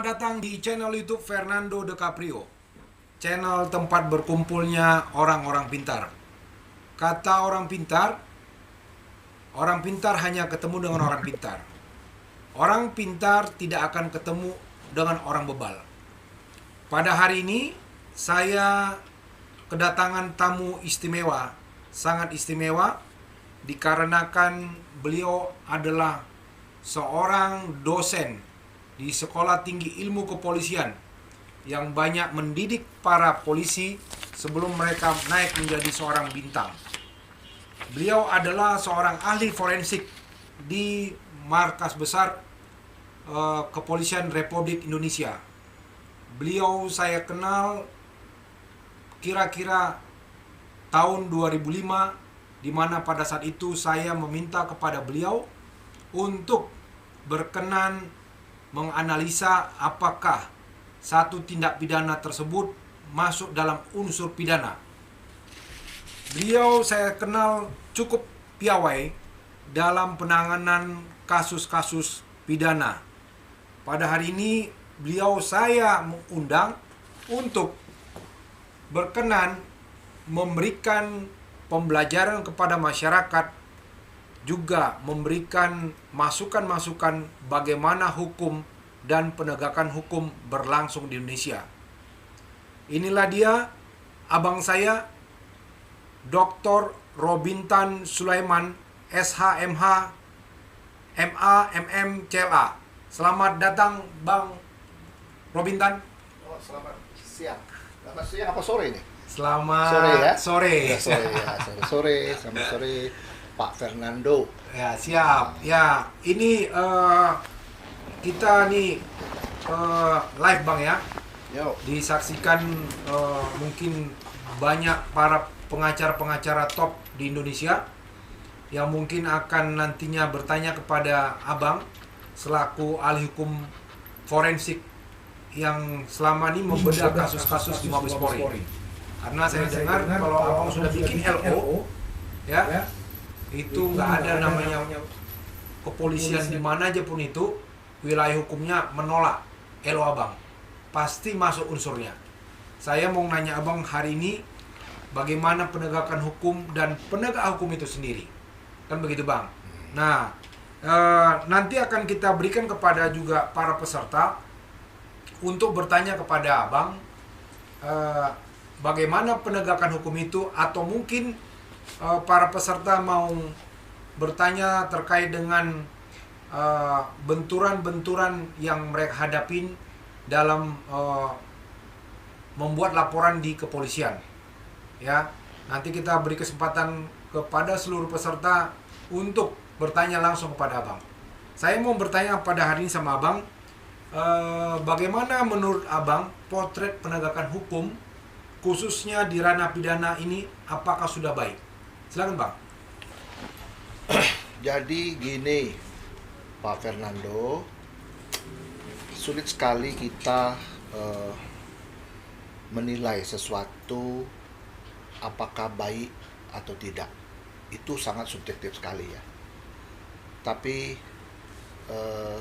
Selamat datang di channel YouTube Fernando De Caprio, channel tempat berkumpulnya orang-orang pintar. Kata orang pintar hanya ketemu dengan orang pintar. Orang pintar tidak akan ketemu dengan orang bebal. Pada hari ini, saya kedatangan tamu istimewa, sangat istimewa, dikarenakan beliau adalah seorang dosen di Sekolah Tinggi Ilmu Kepolisian yang banyak mendidik para polisi sebelum mereka naik menjadi seorang bintang. Beliau adalah seorang ahli forensik di Markas Besar Kepolisian Republik Indonesia. Beliau saya kenal kira-kira tahun 2005, di mana pada saat itu saya meminta kepada beliau untuk berkenan menganalisa apakah satu tindak pidana tersebut masuk dalam unsur pidana. Beliau saya kenal cukup piawai dalam penanganan kasus-kasus pidana. Pada hari ini beliau saya mengundang untuk berkenan memberikan pembelajaran kepada masyarakat, juga memberikan masukan-masukan bagaimana hukum dan penegakan hukum berlangsung di Indonesia. Inilah dia, abang saya, Dr. Robintan Sulaiman, SHMH, MA, MM, CLA. Selamat datang, Bang Robintan. Oh, selamat siang. Selamat siang apa sore ini? Selamat sore ya? Sore. Ya, sore ya, sore. Selamat sore Pak Fernando. Ya, siap. Ya, ini kita nih live Bang ya. Yo. Disaksikan mungkin banyak para pengacara-pengacara top di Indonesia yang mungkin akan nantinya bertanya kepada Abang selaku ahli hukum forensik yang selama ini membedah kasus-kasus di Mabes Polri. Karena saya dengar kalau Abang sudah bikin LO, ya, itu nggak ada namanya kepolisian di mana aja pun itu wilayah hukumnya menolak LO Abang, pasti masuk unsurnya. Saya mau nanya Abang hari ini bagaimana penegakan hukum dan penegak hukum itu sendiri, kan begitu Bang. Nah, nanti akan kita berikan kepada juga para peserta untuk bertanya kepada Abang bagaimana penegakan hukum itu, atau mungkin para peserta mau bertanya terkait dengan benturan-benturan yang mereka hadapin dalam membuat laporan di kepolisian. Ya, nanti kita beri kesempatan kepada seluruh peserta untuk bertanya langsung kepada Abang. Saya mau bertanya pada hari ini sama Abang, bagaimana menurut Abang potret penegakan hukum khususnya di ranah pidana ini, apakah sudah baik? Silakan Bang. Jadi gini, Pak Fernando, sulit sekali kita menilai sesuatu apakah baik atau tidak. Itu sangat subjektif sekali ya. Tapi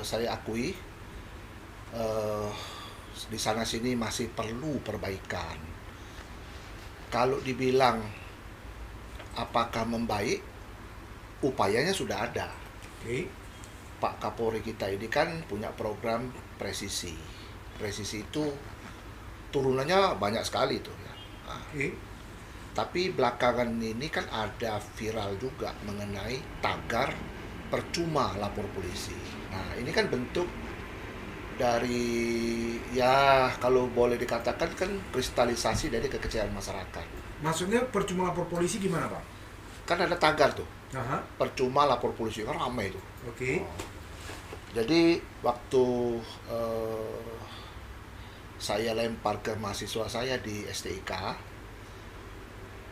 saya akui di sana sini masih perlu perbaikan. Kalau dibilang apakah membaik, upayanya sudah ada. Oke. Pak Kapolri kita ini kan punya program presisi. Presisi itu turunannya banyak sekali tuh ya. Nah, tapi belakangan ini kan ada viral juga mengenai tagar percuma lapor polisi. Nah, ini kan bentuk dari, ya kalau boleh dikatakan kan kristalisasi dari kekecewaan masyarakat. Maksudnya percuma lapor polisi gimana Bang? Kan ada tagar tuh, Aha. percuma lapor polisi, kan ramai itu. Oke. Jadi waktu saya lempar ke mahasiswa saya di STIK,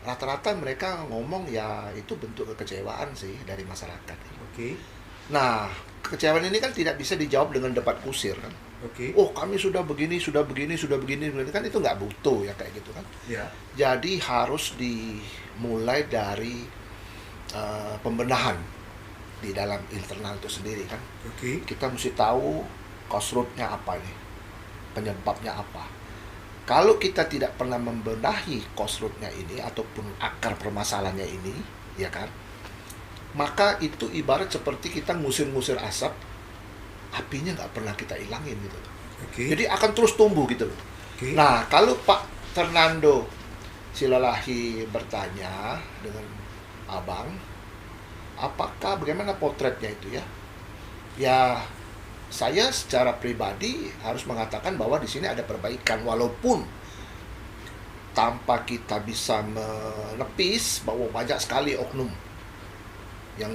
rata-rata mereka ngomong ya itu bentuk kekecewaan sih dari masyarakat. Oke. Nah, kekecewaan ini kan tidak bisa dijawab dengan debat kusir kan. Oke. Oh, kami sudah begini, kan itu nggak butuh ya kayak gitu kan. Ya. Jadi harus dimulai dari pembenahan di dalam internal itu sendiri kan. Oke. Kita mesti tahu cost road-nya apa nih. penyebabnya apa. Kalau kita tidak pernah membenahi cause root-nya ini ataupun akar permasalahannya ini, ya kan, maka itu ibarat seperti kita ngusir-ngusir asap, apinya nggak pernah kita ilangin gitu. Jadi akan terus tumbuh gitu loh. Nah, kalau Pak Fernando Silalahi bertanya dengan Abang, apakah bagaimana potretnya itu ya? Ya, saya secara pribadi harus mengatakan bahwa di sini ada perbaikan, walaupun tanpa kita bisa menepis bahwa banyak sekali oknum yang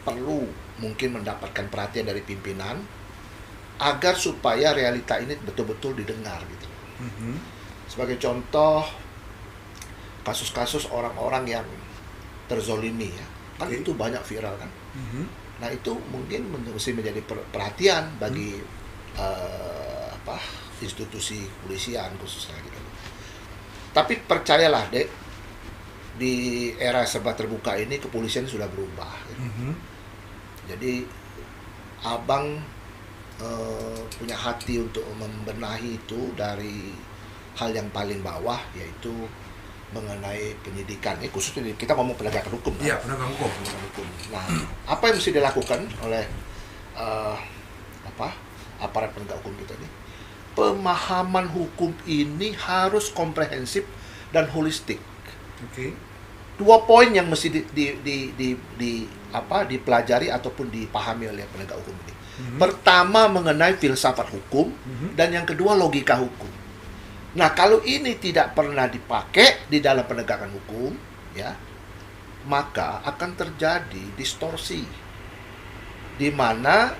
perlu mungkin mendapatkan perhatian dari pimpinan agar supaya realita ini betul-betul didengar gitu. Sebagai contoh, kasus-kasus orang-orang yang terzolimi ya, kan itu banyak viral kan. Nah, itu mungkin mesti menjadi perhatian bagi institusi kepolisian khususnya gitu. Tapi percayalah, Dek, di era serba terbuka ini kepolisian sudah berubah gitu. Jadi Abang punya hati untuk membenahi itu dari hal yang paling bawah, yaitu mengenai penyidikan. Khususnya kita ngomong penegakan hukum. Iya, penegakan hukum. Nah, apa yang mesti dilakukan oleh aparat penegak hukum kita ini? Pemahaman hukum ini harus komprehensif dan holistik. Dua poin yang mesti dipelajari ataupun dipahami oleh penegak hukum ini. Pertama, mengenai filsafat hukum, dan yang kedua logika hukum. Nah, kalau ini tidak pernah dipakai di dalam penegakan hukum, ya, maka akan terjadi distorsi, di mana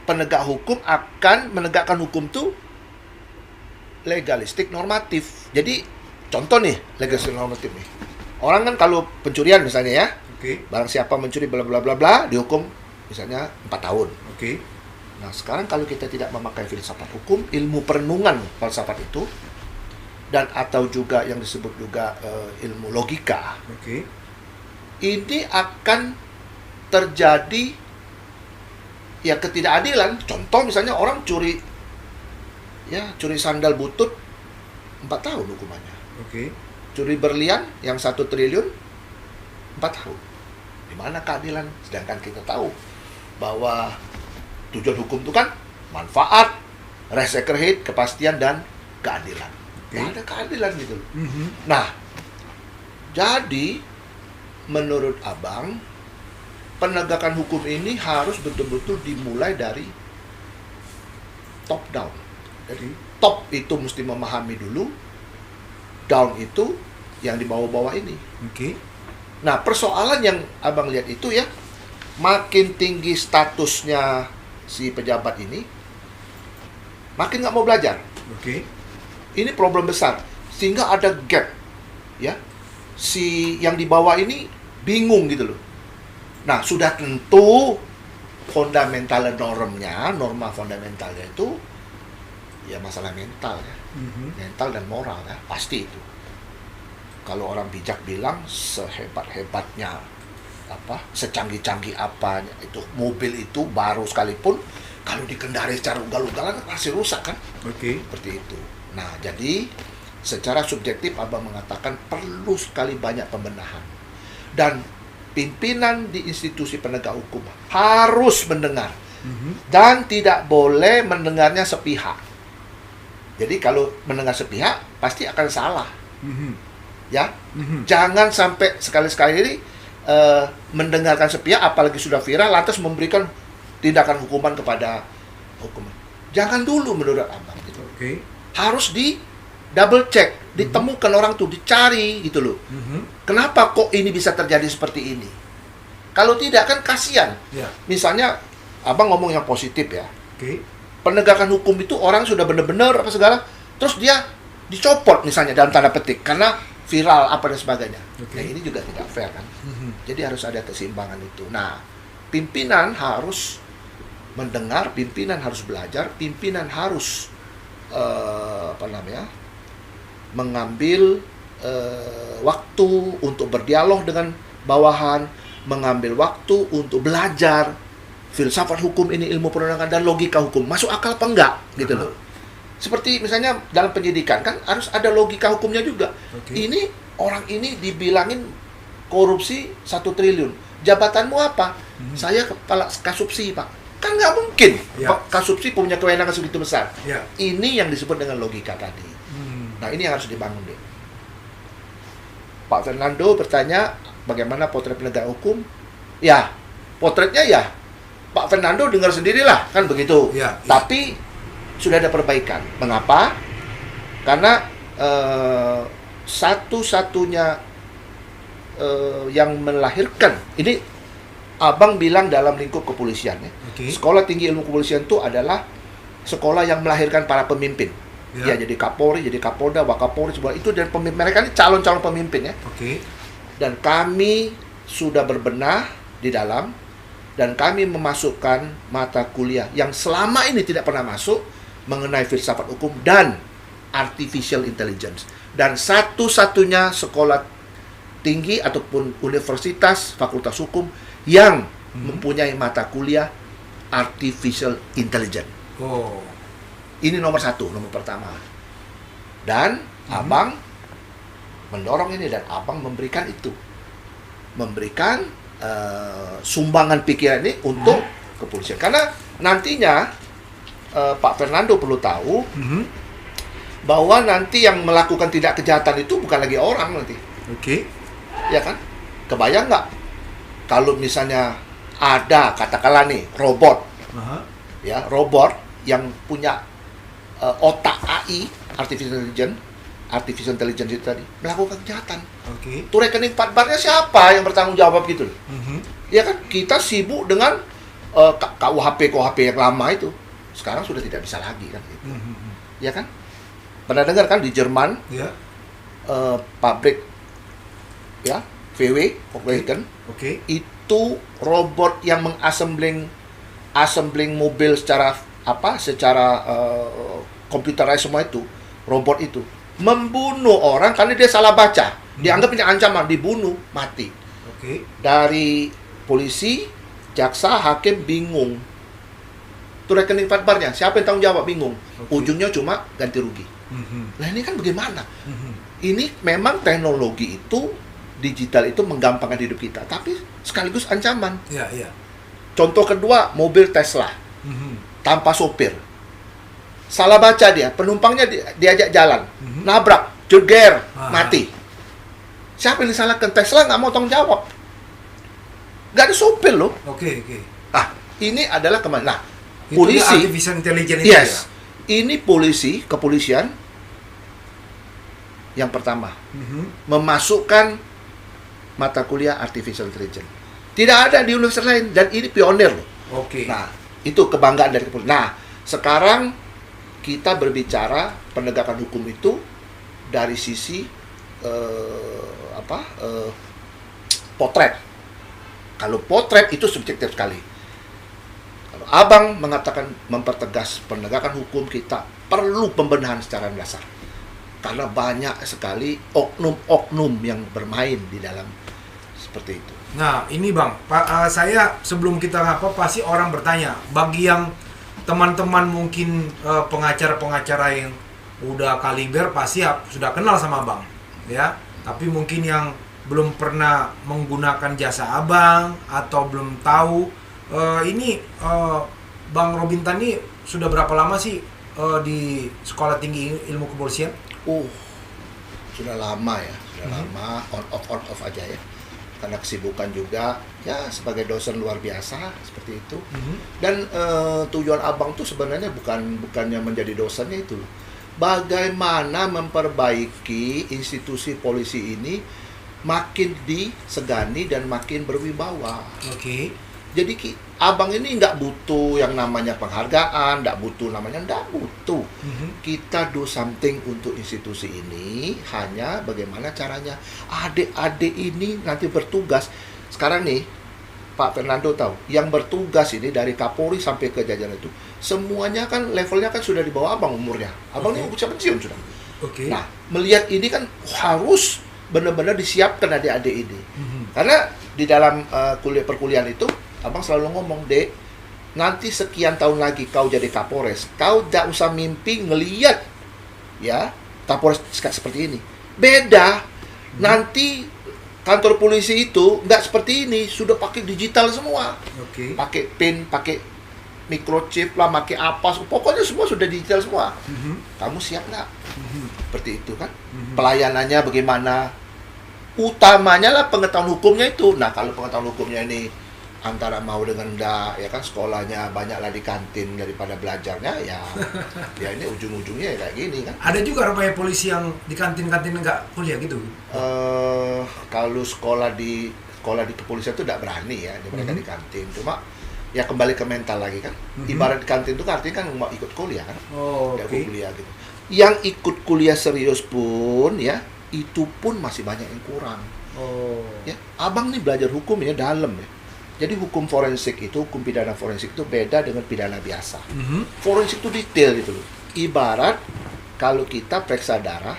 penegak hukum akan menegakkan hukum itu legalistik normatif. Jadi, contoh nih, legalistik normatif nih. Orang kan kalau pencurian misalnya ya, barang siapa mencuri bla bla bla bla, dihukum misalnya 4 tahun. Nah, sekarang kalau kita tidak memakai filsafat hukum, ilmu perenungan falsafat itu, dan atau juga yang disebut juga ilmu logika, ini akan terjadi ya ketidakadilan. Contoh misalnya orang curi sandal butut 4 tahun hukumannya. Curi berlian yang 1 triliun 4 tahun. Di mana keadilan? Sedangkan kita tahu bahwa tujuan hukum itu kan manfaat, resikerhit, kepastian, dan keadilan. Ada keadilan gitu. Nah, jadi menurut Abang, penegakan hukum ini harus betul-betul dimulai dari top down. Jadi top itu mesti memahami dulu, down itu yang di bawah-bawah ini. Nah, persoalan yang Abang lihat itu ya, makin tinggi statusnya si pejabat ini, makin nggak mau belajar. Ini problem besar, sehingga ada gap, ya. Si yang di bawah ini bingung gitu loh. Nah, sudah tentu fundamental norma fundamentalnya itu ya masalah mental ya, mental dan moral ya, pasti itu. Kalau orang bijak bilang sehebat-hebatnya secanggih-canggih apanya itu mobil itu baru sekalipun kalau dikendarai secara ugal-ugalan pasti rusak kan. Seperti itu. Nah, jadi secara subjektif Abang mengatakan perlu sekali banyak pembenahan, dan pimpinan di institusi penegak hukum harus mendengar dan tidak boleh mendengarnya sepihak. Jadi kalau mendengar sepihak pasti akan salah. Ya, jangan sampai sekali-sekali ini mendengarkan sepihak, apalagi sudah viral, lantas memberikan tindakan hukuman kepada hukuman. Jangan dulu menurut Abang gitu. Harus di double check, ditemukan orang tuh, dicari gitu loh. Kenapa kok ini bisa terjadi seperti ini? Kalau tidak kan kasihan. Misalnya Abang ngomong yang positif ya. Penegakan hukum itu orang sudah benar-benar apa segala, terus dia dicopot misalnya dalam tanda petik karena viral apa dan sebagainya. Nah, ini juga tidak fair kan. Jadi harus ada keseimbangan itu. Nah, pimpinan harus mendengar, pimpinan harus belajar, pimpinan harus mengambil waktu untuk berdialog dengan bawahan, mengambil waktu untuk belajar filsafat hukum ini, ilmu perundangan dan logika hukum. Masuk akal apa enggak gitu loh. Seperti misalnya dalam penyidikan kan harus ada logika hukumnya juga. Oke. Ini orang ini dibilangin korupsi 1 triliun. Jabatanmu apa? Saya kepala kasupsi, Pak. Kan nggak mungkin Ya. Pak kasupsi punya kewenangan segitu besar. Ya. Ini yang disebut dengan logika tadi. Nah, ini yang harus dibangun deh. Pak Fernando bertanya bagaimana potret penegak hukum? Ya, potretnya ya Pak Fernando dengar sendirilah, kan begitu. Ya. Tapi sudah ada perbaikan. Mengapa? Karena satu-satunya yang melahirkan ini Abang bilang dalam lingkup kepolisian ya. Oke. Sekolah Tinggi Ilmu Kepolisian itu adalah sekolah yang melahirkan para pemimpin. Ya. Ya, jadi Kapolri, jadi Kapolda, Wakapolri, semua itu dan pemimpin mereka ini calon-calon pemimpin ya. Oke. Dan kami sudah berbenah di dalam dan kami memasukkan mata kuliah yang selama ini tidak pernah masuk mengenai filsafat hukum dan artificial intelligence. Dan satu-satunya sekolah tinggi ataupun universitas fakultas hukum yang mempunyai mata kuliah artificial intelligence. Oh. Ini nomor 1, nomor pertama. Dan Abang mendorong ini dan Abang memberikan itu. Memberikan sumbangan pikiran ini untuk kepolisian. Karena nantinya Pak Fernando perlu tahu bahwa nanti yang melakukan tindak kejahatan itu bukan lagi orang nanti. Oke. Ya kan? Kebayang nggak? Kalau misalnya ada katakanlah nih robot, Aha. ya robot yang punya otak AI, artificial intelligence itu tadi melakukan kejahatan. Oke. Itu rekening platbarnya siapa yang bertanggung jawab gitu? Ya kan? Kita sibuk dengan KUHP yang lama itu. Sekarang sudah tidak bisa lagi kan? Gitu. Ya kan? Pernah dengar kan di Jerman Ya. pabrik ya VW Volkswagen Oke. itu robot yang assembling mobil secara computerized semua itu, robot itu membunuh orang karena dia salah baca, dianggap ini ancaman, dibunuh, mati. Oke. Dari polisi, jaksa, hakim bingung. Itu rekening platbarnya, siapa yang tanggung jawab, bingung. Oke. Ujungnya cuma ganti rugi. Nah ini kan bagaimana? Ini memang teknologi itu, digital itu menggampangkan hidup kita, tapi sekaligus ancaman. Ya, ya. Contoh kedua, mobil Tesla tanpa sopir. Salah baca dia, penumpangnya diajak jalan, nabrak, jeger, mati. Siapa yang disalahkan? Tesla nggak mau tanggung jawab. Nggak ada sopir loh. Oke, oke. Nah, ini adalah kemana? Nah, Itu polisi, artificial intelligence itu yes, ya? ini kepolisian yang pertama memasukkan mata kuliah artificial intelligence. Tidak ada di universitas lain dan ini pionir loh. Oke. Nah, itu kebanggaan dari kepolisian. Nah, sekarang kita berbicara penegakan hukum itu dari sisi potret. Kalau potret itu subjektif sekali. Kalau Abang mengatakan mempertegas penegakan hukum, kita perlu pembenahan secara dasar. Karena banyak sekali oknum-oknum yang bermain di dalam seperti itu. Nah, ini Bang, saya sebelum kita pasti orang bertanya, bagi yang teman-teman mungkin pengacara-pengacara yang udah kaliber pasti sudah kenal sama Bang, ya. Tapi mungkin yang belum pernah menggunakan jasa Abang atau belum tahu, ini Bang Robintan ini sudah berapa lama sih di Sekolah Tinggi Ilmu Kepolisian? Sudah lama ya, lama, on off aja ya. Karena kesibukan juga, ya sebagai dosen luar biasa seperti itu. Dan tujuan Abang tuh sebenarnya bukannya menjadi dosennya itu, bagaimana memperbaiki institusi polisi ini makin disegani dan makin berwibawa. Oke. Jadi Abang ini nggak butuh yang namanya penghargaan, nggak butuh. Kita do something untuk institusi ini, hanya bagaimana caranya. Adik-adik ini nanti bertugas. Sekarang nih, Pak Fernando tahu, yang bertugas ini dari Kapolri sampai ke jajaran itu, semuanya kan levelnya kan sudah di bawah Abang umurnya. Abang ini usia pensiun sudah. Oke. Nah, melihat ini kan harus benar-benar disiapkan adik-adik ini. Karena di dalam perkuliahan itu, Abang selalu ngomong, Dek, nanti sekian tahun lagi kau jadi Kapolres, kau tidak usah mimpi ngeliat ya Kapolres seperti ini. Beda. Nanti kantor polisi itu nggak seperti ini, sudah pakai digital semua. Oke. Pakai PIN, pakai microchip lah, pakai apa, pokoknya semua sudah digital semua. Kamu siap nggak? Seperti itu kan? Pelayanannya bagaimana? Utamanya lah pengetahuan hukumnya itu. Nah, kalau pengetahuan hukumnya ini antara mau dengan enggak, ya kan, sekolahnya banyaklah di kantin daripada belajarnya, ya ya ini ujung-ujungnya ya kayak gini kan. Ada juga rupanya polisi yang di kantin-kantin enggak kuliah gitu. Kalau sekolah di kepolisian itu tidak berani ya, mereka di kantin. Cuma ya kembali ke mental lagi kan. Ibarat di kantin itu artinya kan mau ikut kuliah kan. Ikut kuliah gitu. Yang ikut kuliah serius pun ya, itu pun masih banyak yang kurang. Ya, abang nih belajar hukum ya dalam ya. Jadi hukum forensik itu, hukum pidana forensik itu beda dengan pidana biasa. Forensik itu detail gitu loh. Ibarat kalau kita periksa darah,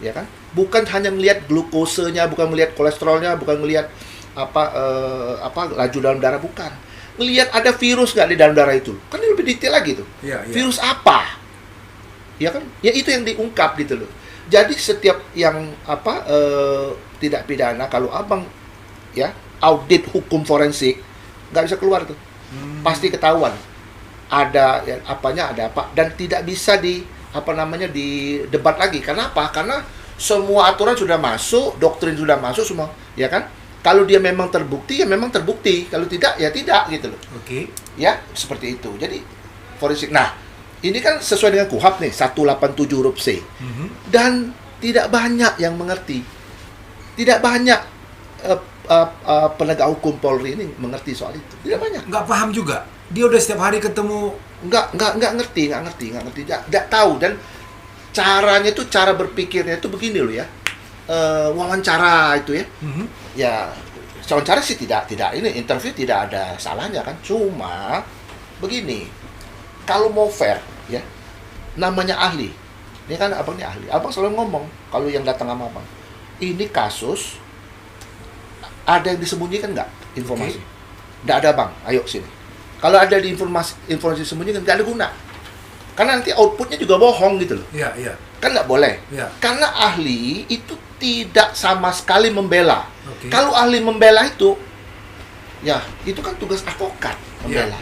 ya kan, bukan hanya melihat glukosenya, bukan melihat kolesterolnya, bukan melihat laju dalam darah, bukan. Melihat ada virus nggak di dalam darah itu, kan ini lebih detail lagi tuh. Virus apa? Ya kan, ya itu yang diungkap gitu loh. Jadi setiap yang tidak pidana, kalau abang ya audit hukum forensik nggak bisa keluar tuh, pasti ketahuan ada ya, apanya ada apa, dan tidak bisa didebat lagi. Kenapa? Karena semua aturan sudah masuk, doktrin sudah masuk semua, ya kan? Kalau dia memang terbukti ya memang terbukti, kalau tidak ya tidak gitu loh. Ya seperti itu. Jadi forensik. Nah, ini kan sesuai dengan KUHP nih 187 huruf C. Dan tidak banyak yang mengerti. Tidak banyak penegak hukum Polri ini mengerti soal itu. Tidak banyak. Nggak paham juga. Dia udah setiap hari ketemu. Nggak ngerti. Nggak tahu. Dan caranya itu, cara berpikirnya itu begini loh ya. Wawancara itu ya. Ya, wawancara sih tidak ini, interview tidak ada salahnya kan. Cuma begini. Kalau mau fair ya, namanya ahli. Ini kan abang ini ahli. Abang selalu ngomong kalau yang datang sama abang, ini kasus ada yang disembunyikan nggak informasi? Nggak ada bang, ayo sini. Kalau ada di informasi disembunyikan nggak ada guna. Karena nanti outputnya juga bohong gitu loh. Iya. Kan nggak boleh. Karena ahli itu tidak sama sekali membela. Kalau ahli membela itu, ya itu kan tugas advokat membela.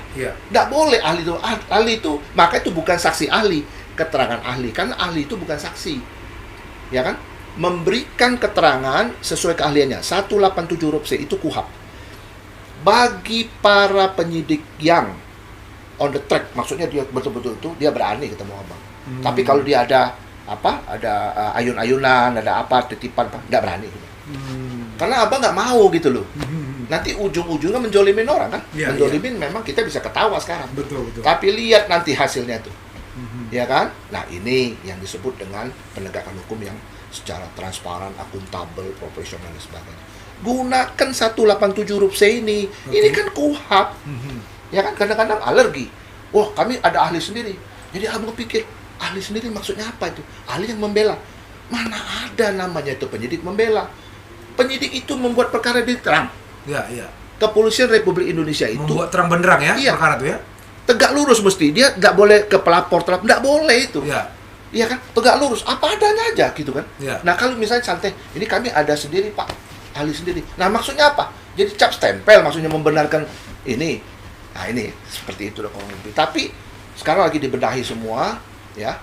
Nggak boleh ahli itu, maka itu bukan saksi ahli, keterangan ahli. Karena ahli itu bukan saksi, ya kan? Memberikan keterangan sesuai keahliannya. 187 huruf C itu KUHP. Bagi para penyidik yang on the track, maksudnya dia betul-betul itu dia berani ketemu abang. Tapi kalau dia ada ayun-ayunan, ada titipan, nggak berani. Karena abang nggak mau gitu loh. Nanti ujung-ujungnya menjolimin orang kan. Menjolimin memang kita bisa ketawa sekarang. Betul. Tapi lihat nanti hasilnya tuh. Ya kan? Nah, ini yang disebut dengan penegakan hukum yang secara transparan, akuntabel, profesional dan sebagainya. Gunakan 187 huruf C ini. Ini kan KUHP. Ya kan, kadang-kadang alergi. Wah, kami ada ahli sendiri. Jadi abang pikir, ahli sendiri maksudnya apa itu? Ahli yang membela. Mana ada namanya itu penyidik membela. Penyidik itu membuat perkara di terang. Kepolisian Republik Indonesia itu membuat terang benderang ya, perkara itu ya. Tegak lurus mesti. Dia nggak boleh ke pelapor, nggak boleh itu. Iya kan, tegak lurus, apa adanya aja gitu kan. Nah, kalau misalnya santai, ini kami ada sendiri Pak, ahli sendiri. Nah, maksudnya apa? Jadi cap stempel, maksudnya membenarkan ini. Nah, ini seperti itu loh kurang lebih. Tapi sekarang lagi dibenahi semua, ya.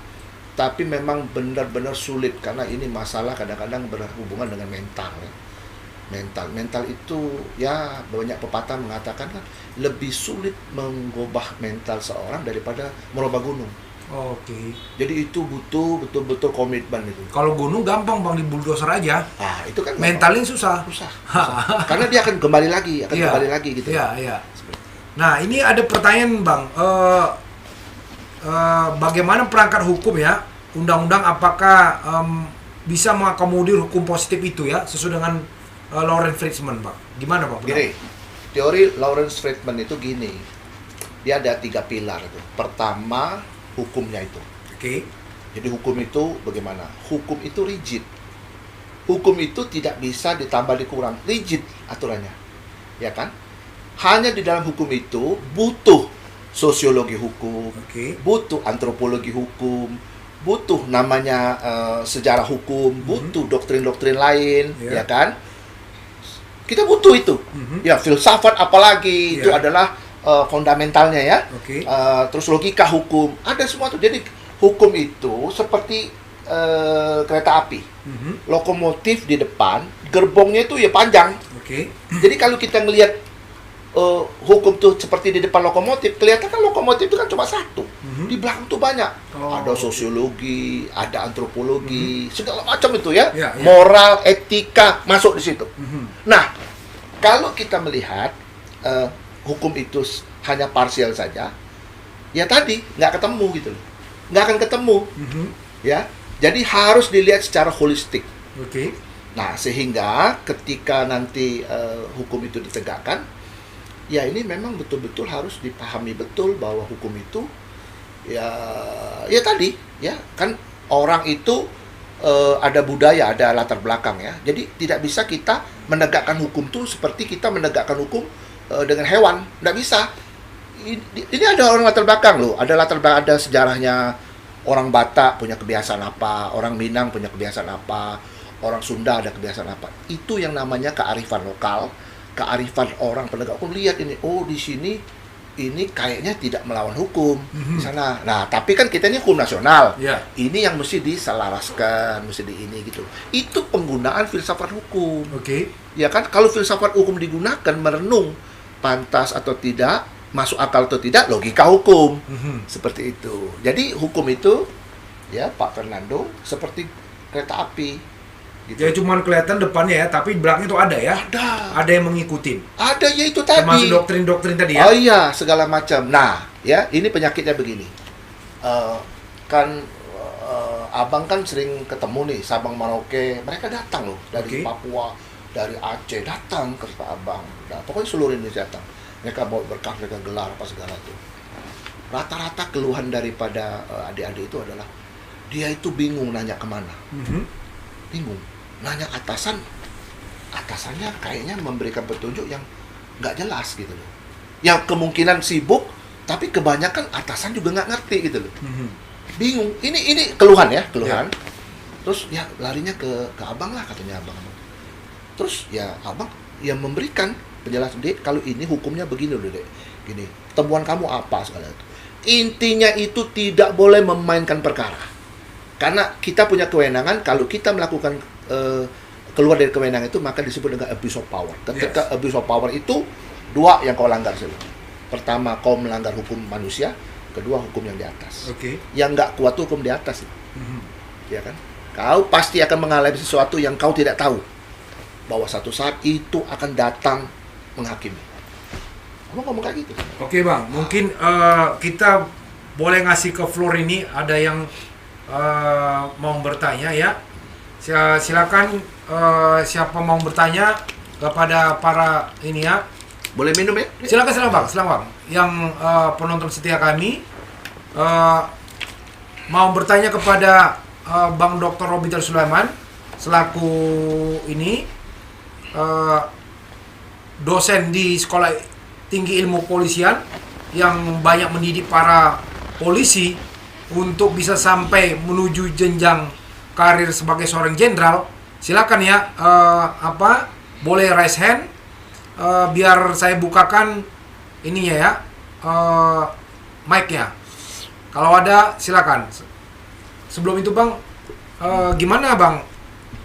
Tapi memang benar-benar sulit karena ini masalah kadang-kadang berhubungan dengan mental. Ya. Mental itu ya banyak pepatah mengatakan kan lebih sulit mengubah mental seorang daripada merubah gunung. Jadi itu butuh betul-betul komitmen itu. Kalau gunung gampang bang, di bulldozer aja. Nah, itu kan mentalin susah. Karena dia akan kembali lagi, gitu. Nah, ini ada pertanyaan bang. Bagaimana perangkat hukum ya? Undang-undang apakah bisa mengakomodir hukum positif itu ya, sesuai dengan Lawrence Friedman, bang? Gimana bang? Gini, teori Lawrence Friedman itu gini. Dia ada 3 pilar itu. Pertama, hukumnya itu. Jadi hukum itu bagaimana? Hukum itu rigid. Hukum itu tidak bisa ditambah dikurang. Rigid aturannya. Ya kan? Hanya di dalam hukum itu butuh sosiologi hukum, butuh antropologi hukum, butuh namanya sejarah hukum, butuh doktrin-doktrin lain, ya kan? Kita butuh itu. Ya, filsafat apalagi itu adalah fundamentalnya ya. Terus logika hukum, ada semua tuh. Jadi hukum itu seperti kereta api. Lokomotif di depan, gerbongnya itu ya panjang. Jadi kalau kita ngelihat hukum tuh seperti di depan lokomotif, kelihatan kan lokomotif itu kan cuma satu. Di belakang tuh banyak. Ada sosiologi, ada antropologi, segala macam itu ya. Moral, etika masuk di situ. Nah, kalau kita melihat hukum itu hanya parsial saja, ya tadi nggak ketemu gitu loh. Nggak akan ketemu. Ya. Jadi harus dilihat secara holistik. Nah, sehingga ketika nanti hukum itu ditegakkan, ya ini memang betul-betul harus dipahami betul bahwa hukum itu ya tadi ya kan orang itu ada budaya, ada latar belakang ya. Jadi tidak bisa kita menegakkan hukum itu seperti kita menegakkan hukum dengan hewan, nggak bisa. Ini ada orang latar belakang loh, ada latar belakang, ada sejarahnya. Orang Batak punya kebiasaan apa, orang Minang punya kebiasaan apa, orang Sunda ada kebiasaan apa. Itu yang namanya kearifan lokal, kearifan orang penegak hukum. Lihat ini, oh di sini ini kayaknya tidak melawan hukum di sana. Nah, tapi kan kita ini hukum nasional. Ini yang mesti diselaraskan, mesti di ini gitu. Itu penggunaan filsafat hukum. Ya kan, kalau filsafat hukum digunakan merenung pantas atau tidak, masuk akal atau tidak, logika hukum. Seperti itu. Jadi hukum itu ya Pak Fernando seperti kereta api gitu. Ya cuman kelihatan depannya ya, tapi belakangnya itu ada ya. Ada yang mengikutin. Ada ya itu tadi. Termasuk doktrin-doktrin tadi ya. Oh iya, segala macam. Nah, ya ini penyakitnya begini. Abang kan sering ketemu nih Sabang Merauke, mereka datang loh dari Papua, dari Aceh datang ke Abang. Nah, pokoknya seluruh Indonesia datang. Mereka bawa berkah, mereka gelar apa segala itu. Rata-rata keluhan daripada adik-adik itu adalah dia itu bingung nanya kemana. Bingung. Nanya atasannya kayaknya memberikan petunjuk yang nggak jelas gitu loh. Yang kemungkinan sibuk, tapi kebanyakan atasan juga nggak ngerti gitu loh. Bingung. Ini keluhan ya, keluhan. Terus ya larinya ke abang lah katanya abang. Terus ya abang yang memberikan penjelasan, Dek, kalau ini hukumnya begini loh, Dek. Gini, temuan kamu apa segala itu. Intinya itu tidak boleh memainkan perkara. Karena kita punya kewenangan, kalau kita melakukan keluar dari kewenangan itu maka disebut dengan abuse of power. Ketika abuse of power itu dua yang kau langgar sih. Pertama, kau melanggar hukum manusia, kedua hukum yang di atas. Yang nggak kuat tuh hukum di atas. Ya kan? Kau pasti akan mengalami sesuatu yang kau tidak tahu. Bahwa satu saat itu akan datang menghakimi. Kamu ngomong kayak gitu. Oke Bang, mungkin kita boleh ngasih ke floor ini, ada yang mau bertanya ya. Silakan siapa mau bertanya kepada para ini ya. Boleh minum ya? Silakan Bang. Yang penonton setia kami mau bertanya kepada Bang Dr. Robitel Sulaiman selaku ini dosen di Sekolah Tinggi Ilmu Polisian yang banyak mendidik para polisi untuk bisa sampai menuju jenjang karir sebagai seorang jenderal. Silakan ya, boleh raise hand, biar saya bukakan ininya ya, mic-nya. Kalau ada silakan. Sebelum itu Bang, gimana Bang?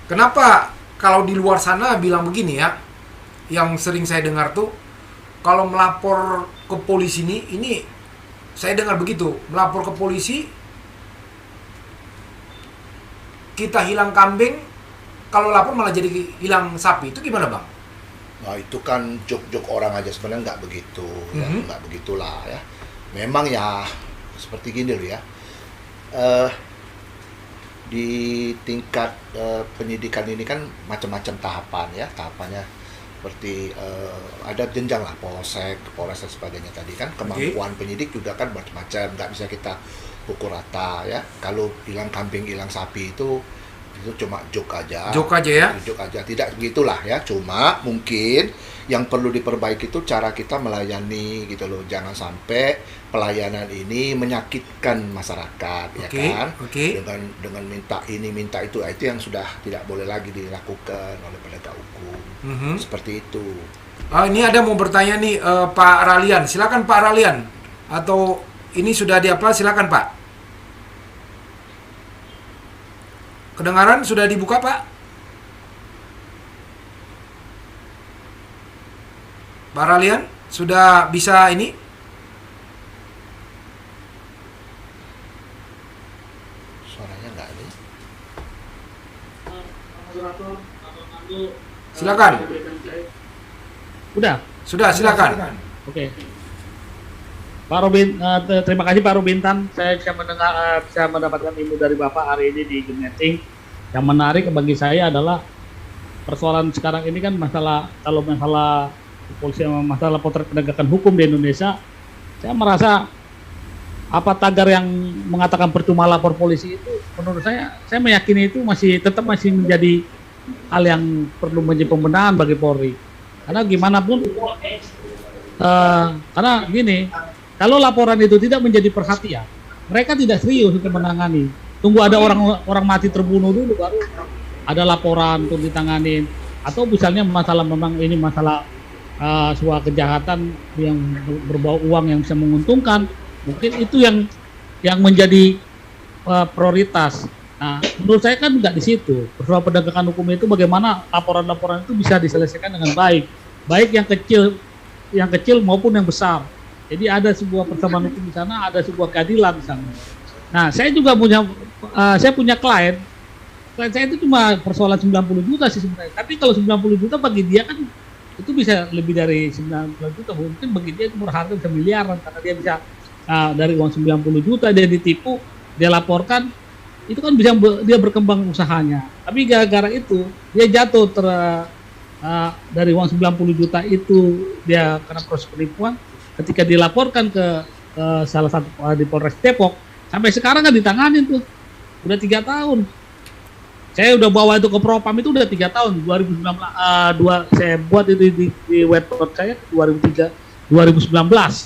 Kenapa kalau di luar sana bilang begini ya? Yang sering saya dengar tuh, kalau melapor ke polisi ini saya dengar begitu, melapor ke polisi, kita hilang kambing, kalau lapor malah jadi hilang sapi. Itu gimana Bang? Nah itu kan jok-jok orang aja, sebenarnya nggak begitu, ya, nggak begitulah ya. Memang ya seperti gini loh ya. Di tingkat penyidikan ini kan macam-macam tahapan ya, tahapannya seperti ada jenjang lah, polsek, polres dan sebagainya tadi kan. Kemampuan penyidik juga kan macam-macam, nggak bisa kita pukul rata ya. Kalau hilang kambing, hilang sapi itu itu cuma joke aja. Joke aja ya? Joke aja, tidak begitulah ya. Cuma mungkin yang perlu diperbaiki itu cara kita melayani gitu loh. Jangan sampai pelayanan ini menyakitkan masyarakat, ya kan? Dengan minta ini minta itu yang sudah tidak boleh lagi dilakukan oleh penegak hukum. Seperti itu. Ini ada mau bertanya nih Pak Ralian. Silakan Pak Ralian. Atau ini sudah diapa? Silakan Pak. Kedengaran sudah dibuka Pak? Pak Ralian sudah bisa ini? Suaranya nggak ada. Silakan. Sudah, silakan. Oke. Pak Robin, terima kasih Pak Robintan. Saya bisa mendapatkan ilmu dari Bapak hari ini di Geneting. Yang menarik bagi saya adalah persoalan sekarang ini kan masalah polisi, masalah potret penegakan hukum di Indonesia. Saya merasa tagar yang mengatakan percuma lapor polisi itu, menurut saya meyakini itu tetap masih menjadi hal yang perlu menjadi pembenahan bagi Polri. Karena gimana pun, karena gini, kalau laporan itu tidak menjadi perhatian, mereka tidak serius untuk menangani. Tunggu ada orang mati terbunuh dulu baru ada laporan untuk ditanganin. Atau misalnya memang ini masalah sebuah kejahatan yang berbau uang yang bisa menguntungkan, mungkin itu yang menjadi prioritas. Nah, menurut saya kan nggak di situ. Persoalan penegakan hukum itu bagaimana laporan-laporan itu bisa diselesaikan dengan baik yang kecil maupun yang besar. Jadi ada sebuah persamaan hukum di sana, ada sebuah keadilan di sana. Nah, saya juga punya klien saya itu cuma persoalan 90 juta sih sebenarnya. Tapi kalau 90 juta bagi dia kan itu bisa lebih dari 90 juta. Mungkin bagi dia itu berharga bisa miliaran karena dia bisa dari uang 90 juta dia ditipu, dia laporkan, itu kan bisa dia berkembang usahanya. Tapi gara-gara itu dia jatuh dari uang 90 juta itu dia kena proses penipuan. Ketika dilaporkan ke salah satu di Polres Depok, sampai sekarang kan ditanganin tuh, udah 3 tahun. Saya udah bawa itu ke Propam itu udah 3 tahun. 2019 saya buat itu di website saya 2019.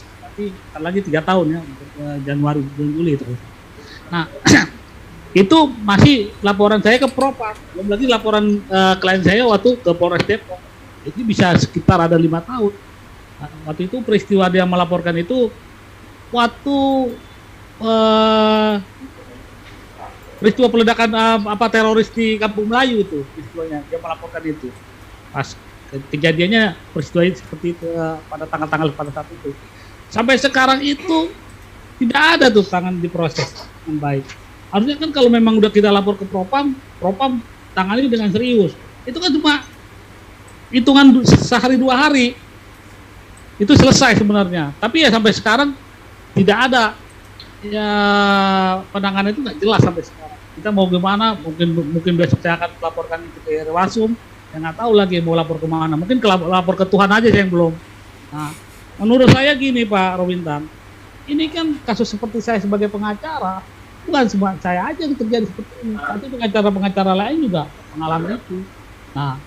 Tapi lagi 3 tahun ya, Januari Juli itu. Nah, itu masih laporan saya ke Propam. Belum lagi laporan klien saya waktu ke Polres Depok. Itu bisa sekitar ada 5 tahun. Nah, waktu itu peristiwa dia melaporkan itu waktu peristiwa peledakan teroris di Kampung Melayu itu peristiwanya, dia melaporkan itu. Pas kejadiannya peristiwa seperti itu pada tanggal-tanggal pada saat itu. Sampai sekarang itu tidak ada tuh tangan diproses dengan baik. Harusnya kan kalau memang udah kita lapor ke Propam tangani dengan serius. Itu kan cuma hitungan sehari 2 hari itu selesai sebenarnya. Tapi ya sampai sekarang tidak ada ya, penanganan itu nggak jelas sampai sekarang. Kita mau gimana? Mungkin besok saya akan melaporkan itu ke Irwasum. Saya nggak tahu lagi mau lapor kemana. Mungkin lapor ke Tuhan aja saya yang belum. Nah, menurut saya gini Pak Robintan, ini kan kasus seperti saya sebagai pengacara, bukan cuma saya aja yang terjadi seperti ini. Tapi pengacara-pengacara lain juga mengalami itu. Nah,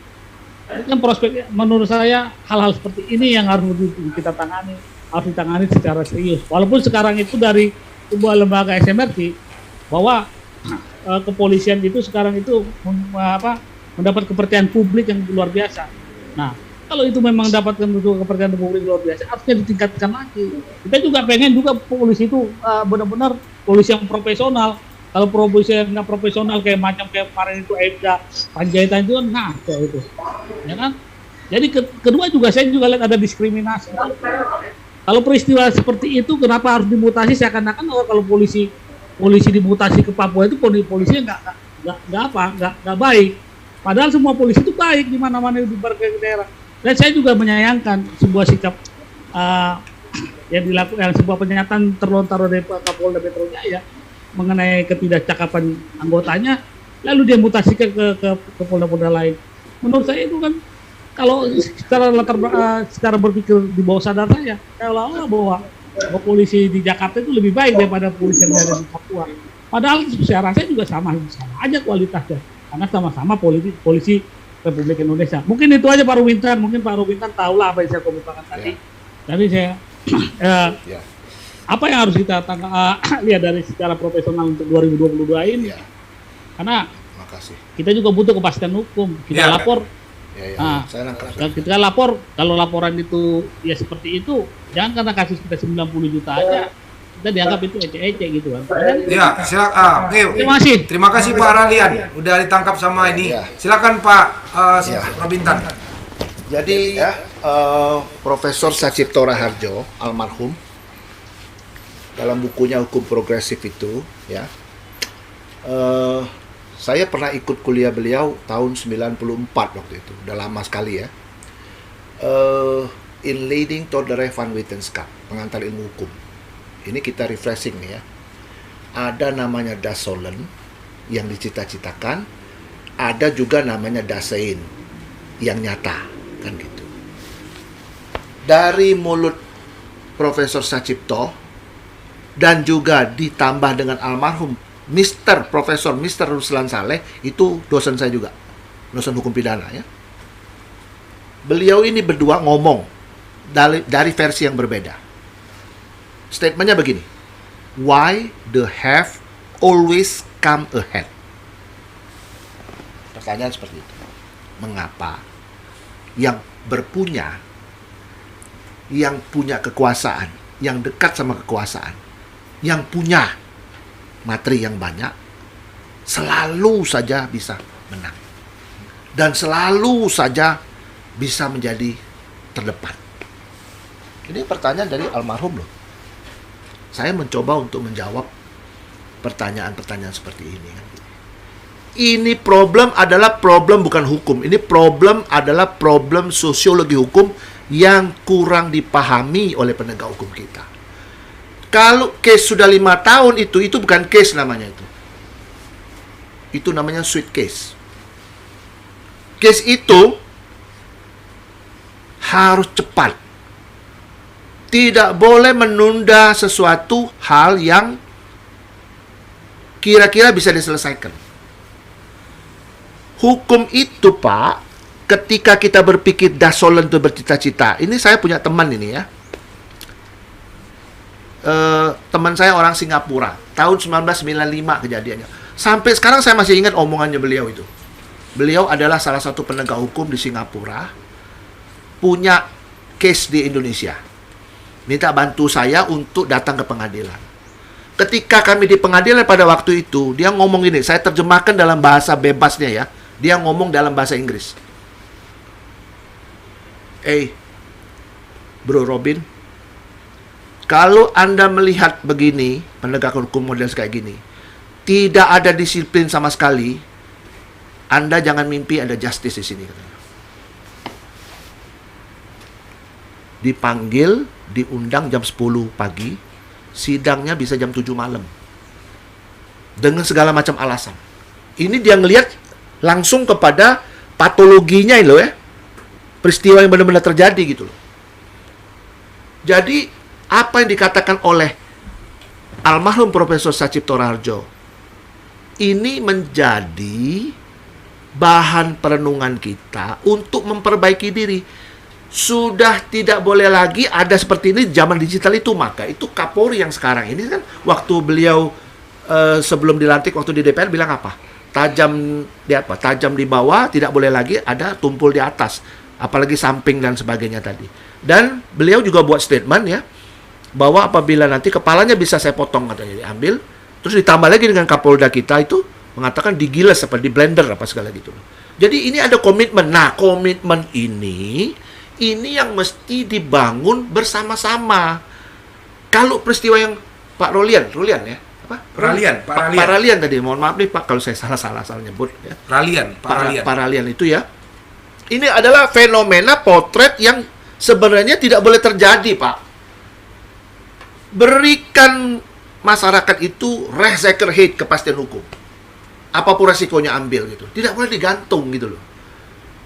ini kan prospek. Menurut saya hal-hal seperti ini yang harus kita tangani, harus ditangani secara serius. Walaupun sekarang itu dari sebuah lembaga SMRC bahwa kepolisian itu sekarang itu mendapat kepercayaan publik yang luar biasa. Nah, kalau itu memang dapatkan kepercayaan publik luar biasa, harusnya ditingkatkan lagi. Kita juga pengen juga polisi itu benar-benar polisi yang profesional. Kalau polisi yang nggak profesional kayak kemarin itu Aibda Panjaitan itu kan ngaco itu, ya kan? Jadi kedua juga saya juga lihat ada diskriminasi. Kalau peristiwa seperti itu, kenapa harus dimutasi? Seakan-akan kalau polisi dimutasi ke Papua itu polisinya nggak baik. Padahal semua polisi itu baik di mana-mana di berbagai daerah. Dan saya juga menyayangkan sebuah sikap yang dilakukan, sebuah pernyataan terlontar oleh Kapolda Metro Jaya mengenai ketidakcakapan anggotanya, lalu dia mutasi ke polda-polda lain. Menurut saya itu kan kalau secara berpikir di bawah sadar saya, seolah-olah bahwa polisi di Jakarta itu lebih baik daripada polisi yang ada di Papua. Padahal saya rasa juga sama aja kualitasnya. karena sama-sama polisi Republik Indonesia. Mungkin itu aja Pak Ruwintan, mungkin Pak Ruwintan tahulah apa yang saya kemukakan tadi. Tadi saya apa yang harus kita lihat dari secara profesional untuk 2022 ini? Karena kita juga butuh kepastian hukum. Kita lapor. Kita lapor, kalau laporan itu ya seperti itu, jangan karena kasus kita 90 juta aja kita dianggap itu ece-ece gitu kan. Ya, silakan. Terima kasih Pak Ralian, udah ditangkap sama ini. Silakan Pak Robintan. Jadi Profesor Sacipto Raharjo almarhum dalam bukunya Hukum Progresif itu ya, saya pernah ikut kuliah beliau tahun 94 waktu itu, udah lama sekali ya. In Leiding Todere van Wetenschap, pengantar ilmu hukum. Ini kita refreshing nih ya. Ada namanya Dasolen yang dicita-citakan, ada juga namanya Dasein yang nyata, kan gitu. Dari mulut Profesor Sacipto dan juga ditambah dengan almarhum Profesor Mr. Ruslan Saleh, itu dosen saya juga, dosen hukum pidana ya. Beliau ini berdua ngomong dari versi yang berbeda. Statementnya begini, why the have always come ahead? Pertanyaan seperti itu. Mengapa yang berpunya, yang punya kekuasaan, yang dekat sama kekuasaan, yang punya materi yang banyak, selalu saja bisa menang. Dan selalu saja bisa menjadi terdepan. Ini pertanyaan dari almarhum loh. Saya mencoba untuk menjawab pertanyaan-pertanyaan seperti ini. Ini problem adalah problem bukan hukum. Ini problem adalah problem sosiologi hukum yang kurang dipahami oleh penegak hukum kita. Kalau case sudah 5 tahun itu bukan case namanya itu. Itu namanya sweet case. Case itu harus cepat. Tidak boleh menunda sesuatu hal yang kira-kira bisa diselesaikan. Hukum itu, Pak, ketika kita berpikir Dasolen itu bercita-cita. Ini saya punya teman ini ya. Teman saya orang Singapura, tahun 1995 kejadiannya. Sampai sekarang saya masih ingat omongannya beliau itu. Beliau adalah salah satu penegak hukum di Singapura, punya case di Indonesia. Minta bantu saya untuk datang ke pengadilan. Ketika kami di pengadilan pada waktu itu, dia ngomong gini, saya terjemahkan dalam bahasa bebasnya ya. Dia ngomong dalam bahasa Inggris. Bro Robin, kalau Anda melihat begini, penegakan hukum model kayak gini, tidak ada disiplin sama sekali, Anda jangan mimpi ada justice di sini. Dipanggil, diundang jam 10 pagi, sidangnya bisa jam 7 malam. Dengan segala macam alasan. Ini dia ngelihat langsung kepada patologinya loh ya. Peristiwa yang benar-benar terjadi gitu loh. Jadi, apa yang dikatakan oleh almarhum Profesor Sacipto Raharjo ini menjadi bahan perenungan kita untuk memperbaiki diri. Sudah tidak boleh lagi ada seperti ini zaman digital itu. Maka itu Kapolri yang sekarang ini kan, waktu beliau sebelum dilantik waktu di DPR bilang apa? Tajam di bawah, tidak boleh lagi ada tumpul di atas, apalagi samping dan sebagainya tadi. Dan beliau juga buat statement ya, bahwa apabila nanti kepalanya bisa saya potong, katanya diambil, terus ditambah lagi dengan Kapolda kita itu mengatakan digiles apa di blender apa segala gitu. Jadi ini ada komitmen. Nah, komitmen ini yang mesti dibangun bersama-sama. Kalau peristiwa yang Pak Ralian ya, apa? Pak Ralian tadi, mohon maaf nih Pak kalau saya salah nyebut ya. Pak Ralian itu ya. Ini adalah fenomena potret yang sebenarnya tidak boleh terjadi, Pak. Berikan masyarakat itu Rechtszekerheid, kepastian hukum. Apapun resikonya ambil gitu. Tidak boleh digantung gitu loh.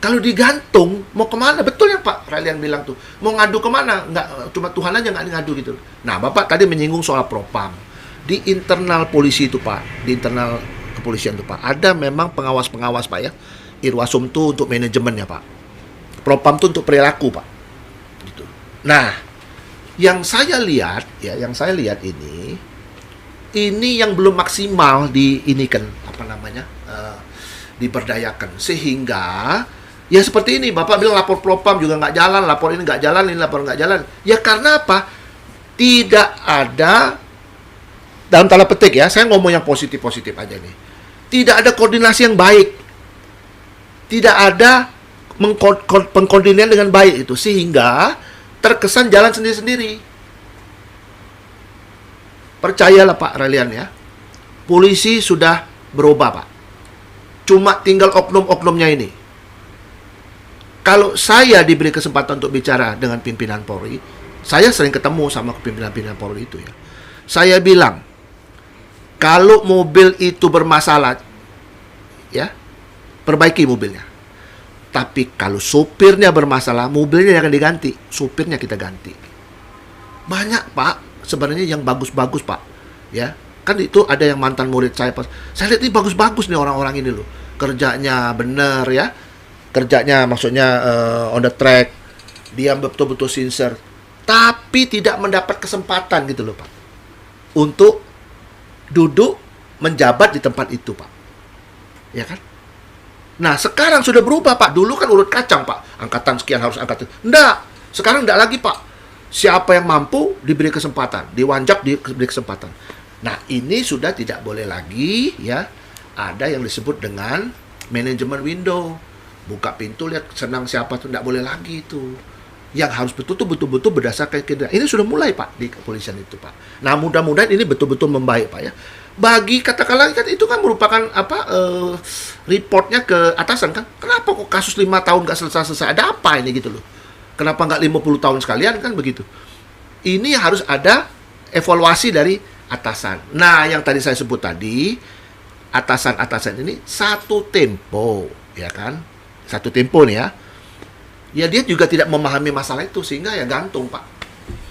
Kalau digantung, mau kemana? Betul yang Pak Ralian bilang tuh. Mau ngadu kemana? Nggak, cuma Tuhan aja nggak ngadu gitu. Nah, Bapak tadi menyinggung soal propam. Di internal polisi itu, Pak. Di internal kepolisian tuh Pak, ada memang pengawas-pengawas Pak ya. Irwasum tuh untuk manajemennya Pak. Propam tuh untuk perilaku Pak. Gitu. Nah, yang saya lihat ini yang belum maksimal diberdayakan, sehingga ya seperti ini, Bapak bilang lapor propam juga nggak jalan, lapor ini nggak jalan, ini lapor nggak jalan. Ya karena apa? Tidak ada, dalam tanda petik ya, saya ngomong yang positif-positif aja nih. Tidak ada koordinasi yang baik. Tidak ada pengkoordinasian dengan baik itu, sehingga terkesan jalan sendiri-sendiri. Percayalah Pak Relian ya, polisi sudah berubah Pak. Cuma tinggal oknum-oknumnya ini. Kalau saya diberi kesempatan untuk bicara dengan pimpinan Polri, saya sering ketemu sama pimpinan-pimpinan Polri itu ya. Saya bilang, kalau mobil itu bermasalah, ya, perbaiki mobilnya. Tapi kalau supirnya bermasalah, mobilnya akan diganti, supirnya kita ganti. Banyak Pak, sebenarnya yang bagus-bagus Pak, ya. Kan itu ada yang mantan murid saya pas. Saya lihat ini bagus-bagus nih orang-orang ini loh. Kerjanya bener ya. Kerjanya maksudnya on the track. Dia betul-betul sincere. Tapi tidak mendapat kesempatan gitu loh Pak. Untuk duduk menjabat di tempat itu Pak. Ya kan? Nah sekarang sudah berubah Pak. Dulu kan urut kacang Pak. Angkatan sekian harus angkatan. Enggak. Sekarang enggak lagi Pak. Siapa yang mampu diberi kesempatan. Diwanjak diberi kesempatan. Nah, ini sudah tidak boleh lagi ya. Ada yang disebut dengan manajemen window. Buka pintu lihat senang siapa tuh, tidak boleh lagi itu. Yang harus betul-betul berdasarkan kinerja. Ini sudah mulai Pak di kepolisian itu Pak. Nah, mudah-mudahan ini betul-betul membaik Pak ya. Bagi katakanlah kan itu kan merupakan reportnya ke atasan kan. Kenapa kok kasus 5 tahun nggak selesai-selesai? Ada apa ini gitu loh. Kenapa nggak 50 tahun sekalian kan begitu. Ini harus ada evaluasi dari atasan. Nah, yang tadi saya sebut tadi, atasan-atasan ini satu tempo, ya kan? Satu tempo nih ya. Ya dia juga tidak memahami masalah itu sehingga ya gantung, Pak.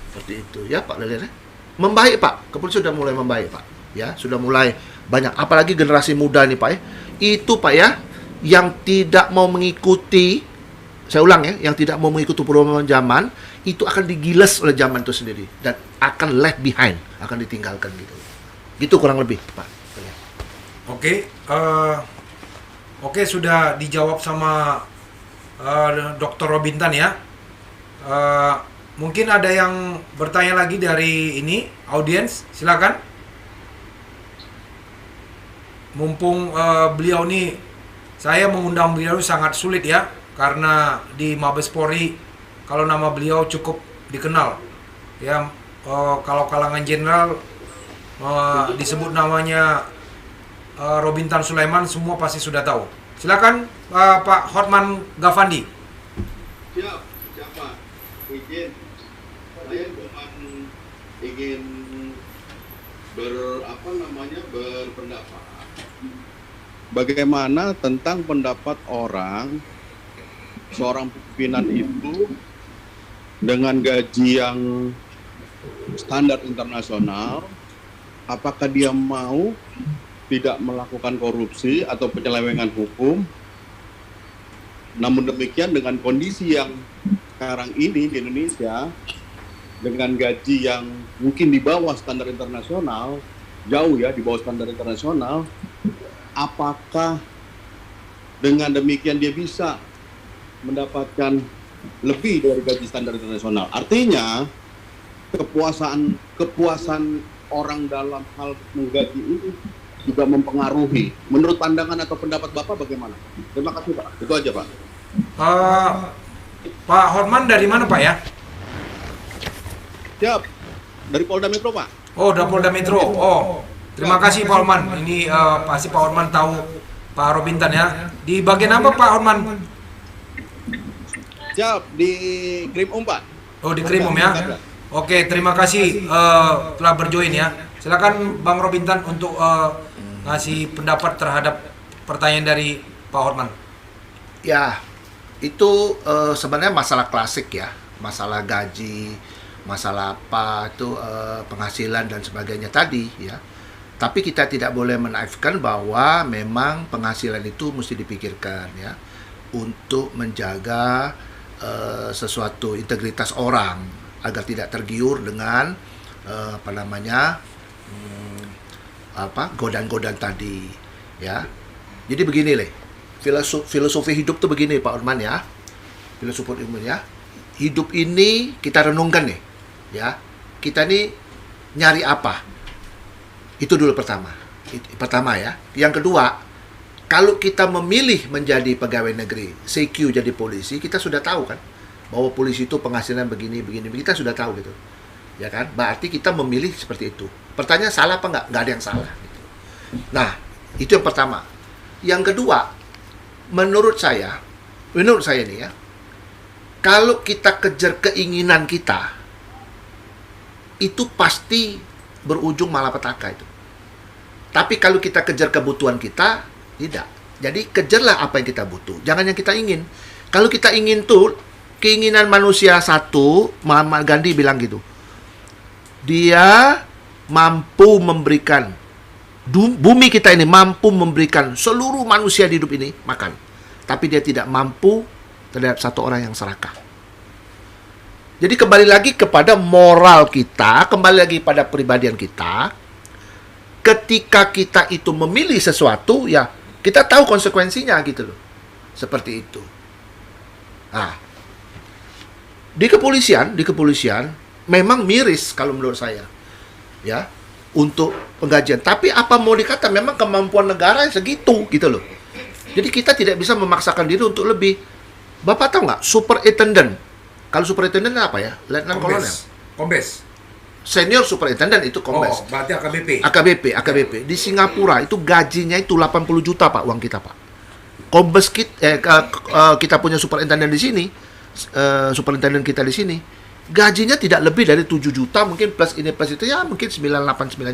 Seperti itu ya, Pak Lele. Membaik, Pak. Kepolisian sudah mulai membaik, Pak. Ya, sudah mulai banyak apalagi generasi muda nih, Pak ya. Itu, Pak ya, yang tidak mau mengikuti, saya ulang ya, yang tidak mau mengikuti perubahan zaman itu akan digiles oleh zaman itu sendiri dan akan left behind, akan ditinggalkan gitu. Gitu kurang lebih, Pak. Oke, sudah dijawab sama Dr. Robintan ya. Mungkin ada yang bertanya lagi dari ini audiens, silakan. Mumpung beliau nih, saya mengundang beliau sangat sulit ya, karena di Mabes Polri kalau nama beliau cukup dikenal ya. Kalau kalangan jenderal disebut namanya Robintan Sulaiman, semua pasti sudah tahu. Silakan Pak Hotman Gafandi. Siapa? Izin. Saya cuma ingin berpendapat. Bagaimana tentang pendapat seorang pimpinan itu dengan gaji yang standar internasional, apakah dia mau tidak melakukan korupsi atau penyelewengan hukum? Namun demikian dengan kondisi yang sekarang ini di Indonesia, dengan gaji yang mungkin di bawah standar internasional, jauh ya di bawah standar internasional, apakah dengan demikian dia bisa mendapatkan lebih dari gaji standar internasional? Artinya kepuasan orang dalam hal menggaji ini juga mempengaruhi. Menurut pandangan atau pendapat Bapak bagaimana? Terima kasih Pak. Itu aja Pak. Pak Hotman dari mana Pak ya? Siap. Dari Polda Metro Pak. Oh, dari Polda Metro. Oh, terima kasih Pak Hotman. Ini pasti Pak Hotman tahu Pak Robintan ya. Di bagian apa Pak Hotman? Siap, di Krimum Pak. Oh, di Krimum ya. Oke, terima kasih telah berjoin ya. Silakan Bang Robintan untuk ngasih pendapat terhadap pertanyaan dari Pak Hotman. Ya, itu sebenarnya masalah klasik ya, masalah gaji, masalah apa itu penghasilan dan sebagainya tadi ya. Tapi kita tidak boleh menaifkan bahwa memang penghasilan itu mesti dipikirkan ya, untuk menjaga sesuatu integritas orang agar tidak tergiur dengan godaan-godaan tadi ya. Jadi begini filosofi hidup tuh begini Pak Urman ya. Filosofi hidup ya. Hidup ini kita renungkan nih ya. Kita nih nyari apa? Itu dulu pertama ya. Yang kedua, kalau kita memilih menjadi pegawai negeri, CQ jadi polisi, kita sudah tahu kan bahwa polisi itu penghasilan begini, kita sudah tahu gitu. Ya kan? Berarti kita memilih seperti itu. Pertanyaan salah apa enggak? Enggak ada yang salah gitu. Nah, itu yang pertama. Yang kedua, menurut saya nih ya, kalau kita kejar keinginan kita, itu pasti berujung malapetaka itu. Tapi kalau kita kejar kebutuhan kita, tidak. Jadi kejarlah apa yang kita butuh, jangan yang kita ingin. Kalau kita ingin tuh, keinginan manusia satu, Mahatma Gandhi bilang gitu, dia mampu memberikan, bumi kita ini mampu memberikan seluruh manusia di hidup ini makan. Tapi dia tidak mampu terhadap satu orang yang serakah. Jadi kembali lagi kepada moral kita, kembali lagi pada pribadian kita. Ketika kita itu memilih sesuatu, ya kita tahu konsekuensinya gitu loh. Seperti itu. Nah, di kepolisian memang miris kalau menurut saya. Ya, untuk penggajian. Tapi apa mau dikata, memang kemampuan negara segitu gitu loh. Jadi kita tidak bisa memaksakan diri untuk lebih. Bapak tahu nggak, superintendent. Kalau superintendent apa ya? Letnan Kolonel. Kombes. Senior superintendent itu kombes. Oh, berarti AKBP. Di Singapura itu gajinya itu 80 juta Pak, uang kita Pak. Kombes kita punya superintendent di sini, superintendent kita di sini, gajinya tidak lebih dari 7 juta, mungkin plus ini plus itu ya mungkin 9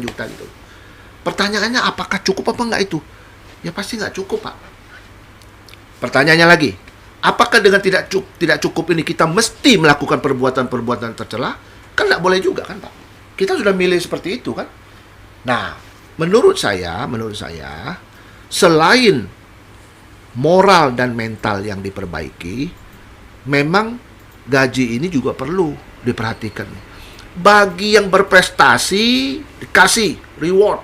juta gitu. Pertanyaannya apakah cukup apa enggak itu? Ya pasti nggak cukup Pak. Pertanyaannya lagi, apakah dengan tidak cukup ini kita mesti melakukan perbuatan-perbuatan tercela? Kan nggak boleh juga kan Pak. Kita sudah milih seperti itu kan. Nah, menurut saya, selain moral dan mental yang diperbaiki, memang gaji ini juga perlu diperhatikan. Bagi yang berprestasi, dikasih reward.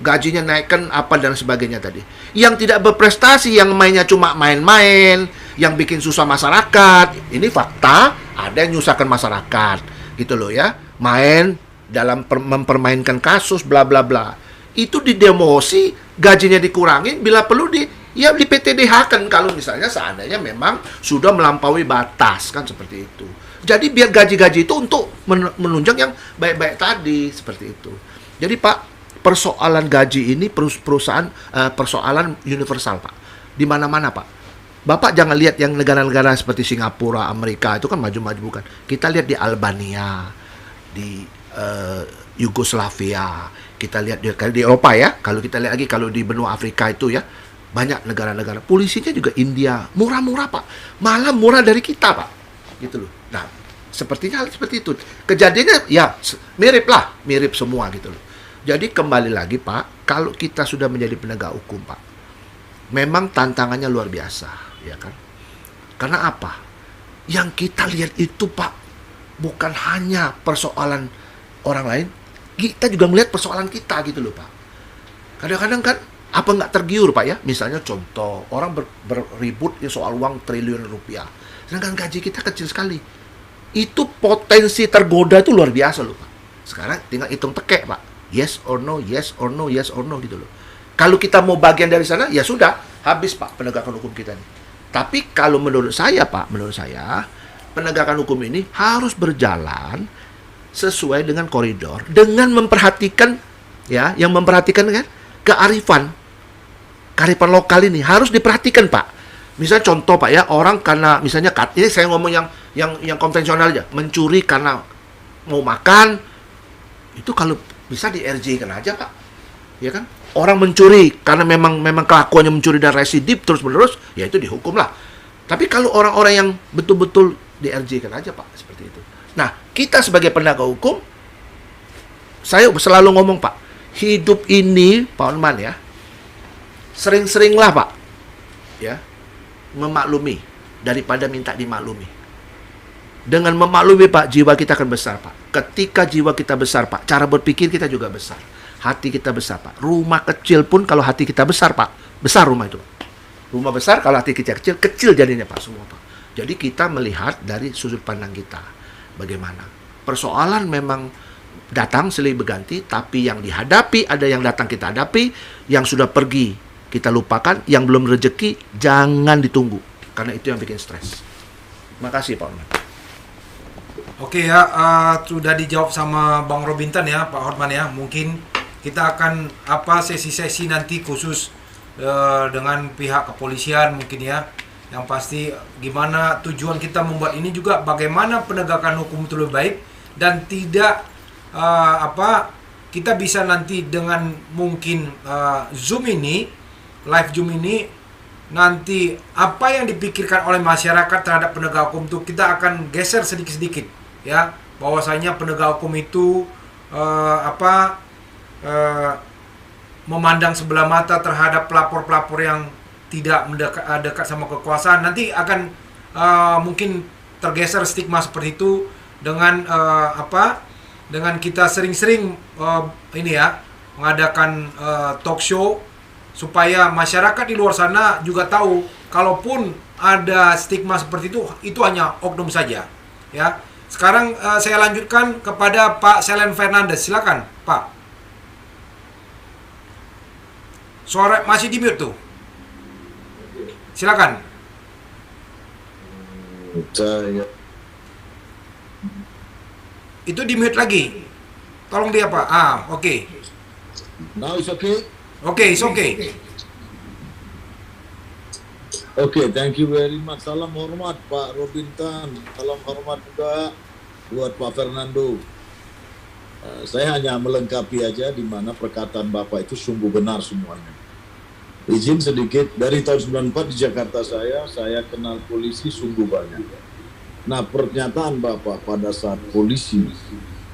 Gajinya naikkan apa dan sebagainya tadi. Yang tidak berprestasi, yang mainnya cuma main-main, yang bikin susah masyarakat, ini fakta, ada yang nyusahkan masyarakat. Gitu loh ya, main dalam mempermainkan kasus bla bla bla. Itu didemosi, gajinya dikurangin, bila perlu di PTDH kan kalau misalnya seandainya memang sudah melampaui batas kan seperti itu. Jadi biar gaji-gaji itu untuk menunjang yang baik-baik tadi seperti itu. Jadi Pak, persoalan gaji ini persoalan universal Pak. Di mana-mana Pak. Bapak jangan lihat yang negara-negara seperti Singapura, Amerika, itu kan maju-maju bukan. Kita lihat di Albania, di Yugoslavia, kita lihat di Eropa ya. Kalau kita lihat lagi kalau di benua Afrika itu ya, banyak negara-negara. Polisinya juga India, murah-murah Pak. Malah murah dari kita Pak. Gitu loh. Nah, sepertinya hal seperti itu. Kejadiannya ya mirip semua gitu loh. Jadi kembali lagi Pak, kalau kita sudah menjadi penegak hukum Pak, memang tantangannya luar biasa. Ya kan? Karena apa? Yang kita lihat itu Pak, bukan hanya persoalan orang lain, kita juga melihat persoalan kita gitu loh Pak. Kadang-kadang kan apa nggak tergiur Pak ya? Misalnya contoh, orang berribut ya soal uang triliun rupiah, sedangkan gaji kita kecil sekali. Itu potensi tergoda itu luar biasa loh Pak. Sekarang tinggal hitung tekek Pak, yes or no, yes or no, yes or no gitu loh. Kalau kita mau bagian dari sana, ya sudah, habis Pak penegakan hukum kita nih. Tapi kalau menurut saya Pak, penegakan hukum ini harus berjalan sesuai dengan koridor, dengan memperhatikan ya, yang memperhatikan kan kearifan lokal ini harus diperhatikan Pak. Misalnya contoh Pak ya, orang karena misalnya ini saya ngomong yang konvensional aja, mencuri karena mau makan, itu kalau bisa di RJ kan aja Pak, ya kan? Orang mencuri karena memang kelakuannya mencuri dan residip terus-menerus, ya itu dihukum lah. Tapi kalau orang-orang yang betul-betul di-RJ kan aja Pak, seperti itu. Nah, kita sebagai penegak hukum, saya selalu ngomong Pak, hidup ini, Pak Onman ya, sering-seringlah Pak, ya, memaklumi daripada minta dimaklumi. Dengan memaklumi Pak, jiwa kita akan besar Pak. Ketika jiwa kita besar Pak, cara berpikir kita juga besar. Hati kita besar Pak. Rumah kecil pun kalau hati kita besar Pak, besar rumah itu. Rumah besar kalau hati kita kecil, kecil jadinya Pak semua Pak. Jadi kita melihat dari sudut pandang kita. Bagaimana? Persoalan memang datang silih berganti, tapi yang dihadapi, ada yang datang kita hadapi, yang sudah pergi kita lupakan, yang belum rezeki jangan ditunggu. Karena itu yang bikin stres. Terima kasih Pak Onman. Oke ya, sudah dijawab sama Bang Robintan ya, Pak Hotman ya. Mungkin kita akan sesi-sesi nanti khusus dengan pihak kepolisian mungkin ya. Yang pasti gimana tujuan kita membuat ini juga bagaimana penegakan hukum itu lebih baik dan tidak kita bisa nanti dengan mungkin live Zoom ini nanti apa yang dipikirkan oleh masyarakat terhadap penegak hukum itu kita akan geser sedikit-sedikit ya, bahwasanya penegak hukum itu memandang sebelah mata terhadap pelapor-pelapor yang tidak dekat sama kekuasaan. Nanti akan mungkin tergeser stigma seperti itu dengan dengan kita sering-sering mengadakan talk show supaya masyarakat di luar sana juga tahu kalaupun ada stigma seperti itu hanya oknum saja ya. Sekarang saya lanjutkan kepada Pak Selen Fernandes. Silakan, Pak. Suara masih di mute tuh. Silakan. Itu di mute lagi. Tolong dia, Pak. Oke. Now it's okay? Oke, it's okay. Oke, thank you very much. Salam hormat Pak Robintan. Salam hormat juga buat Pak Fernando. Saya hanya melengkapi aja di mana perkataan Bapak itu sungguh benar semuanya. Izin sedikit, dari tahun 94 di Jakarta saya kenal polisi sungguh banyak. Nah, pernyataan Bapak pada saat polisi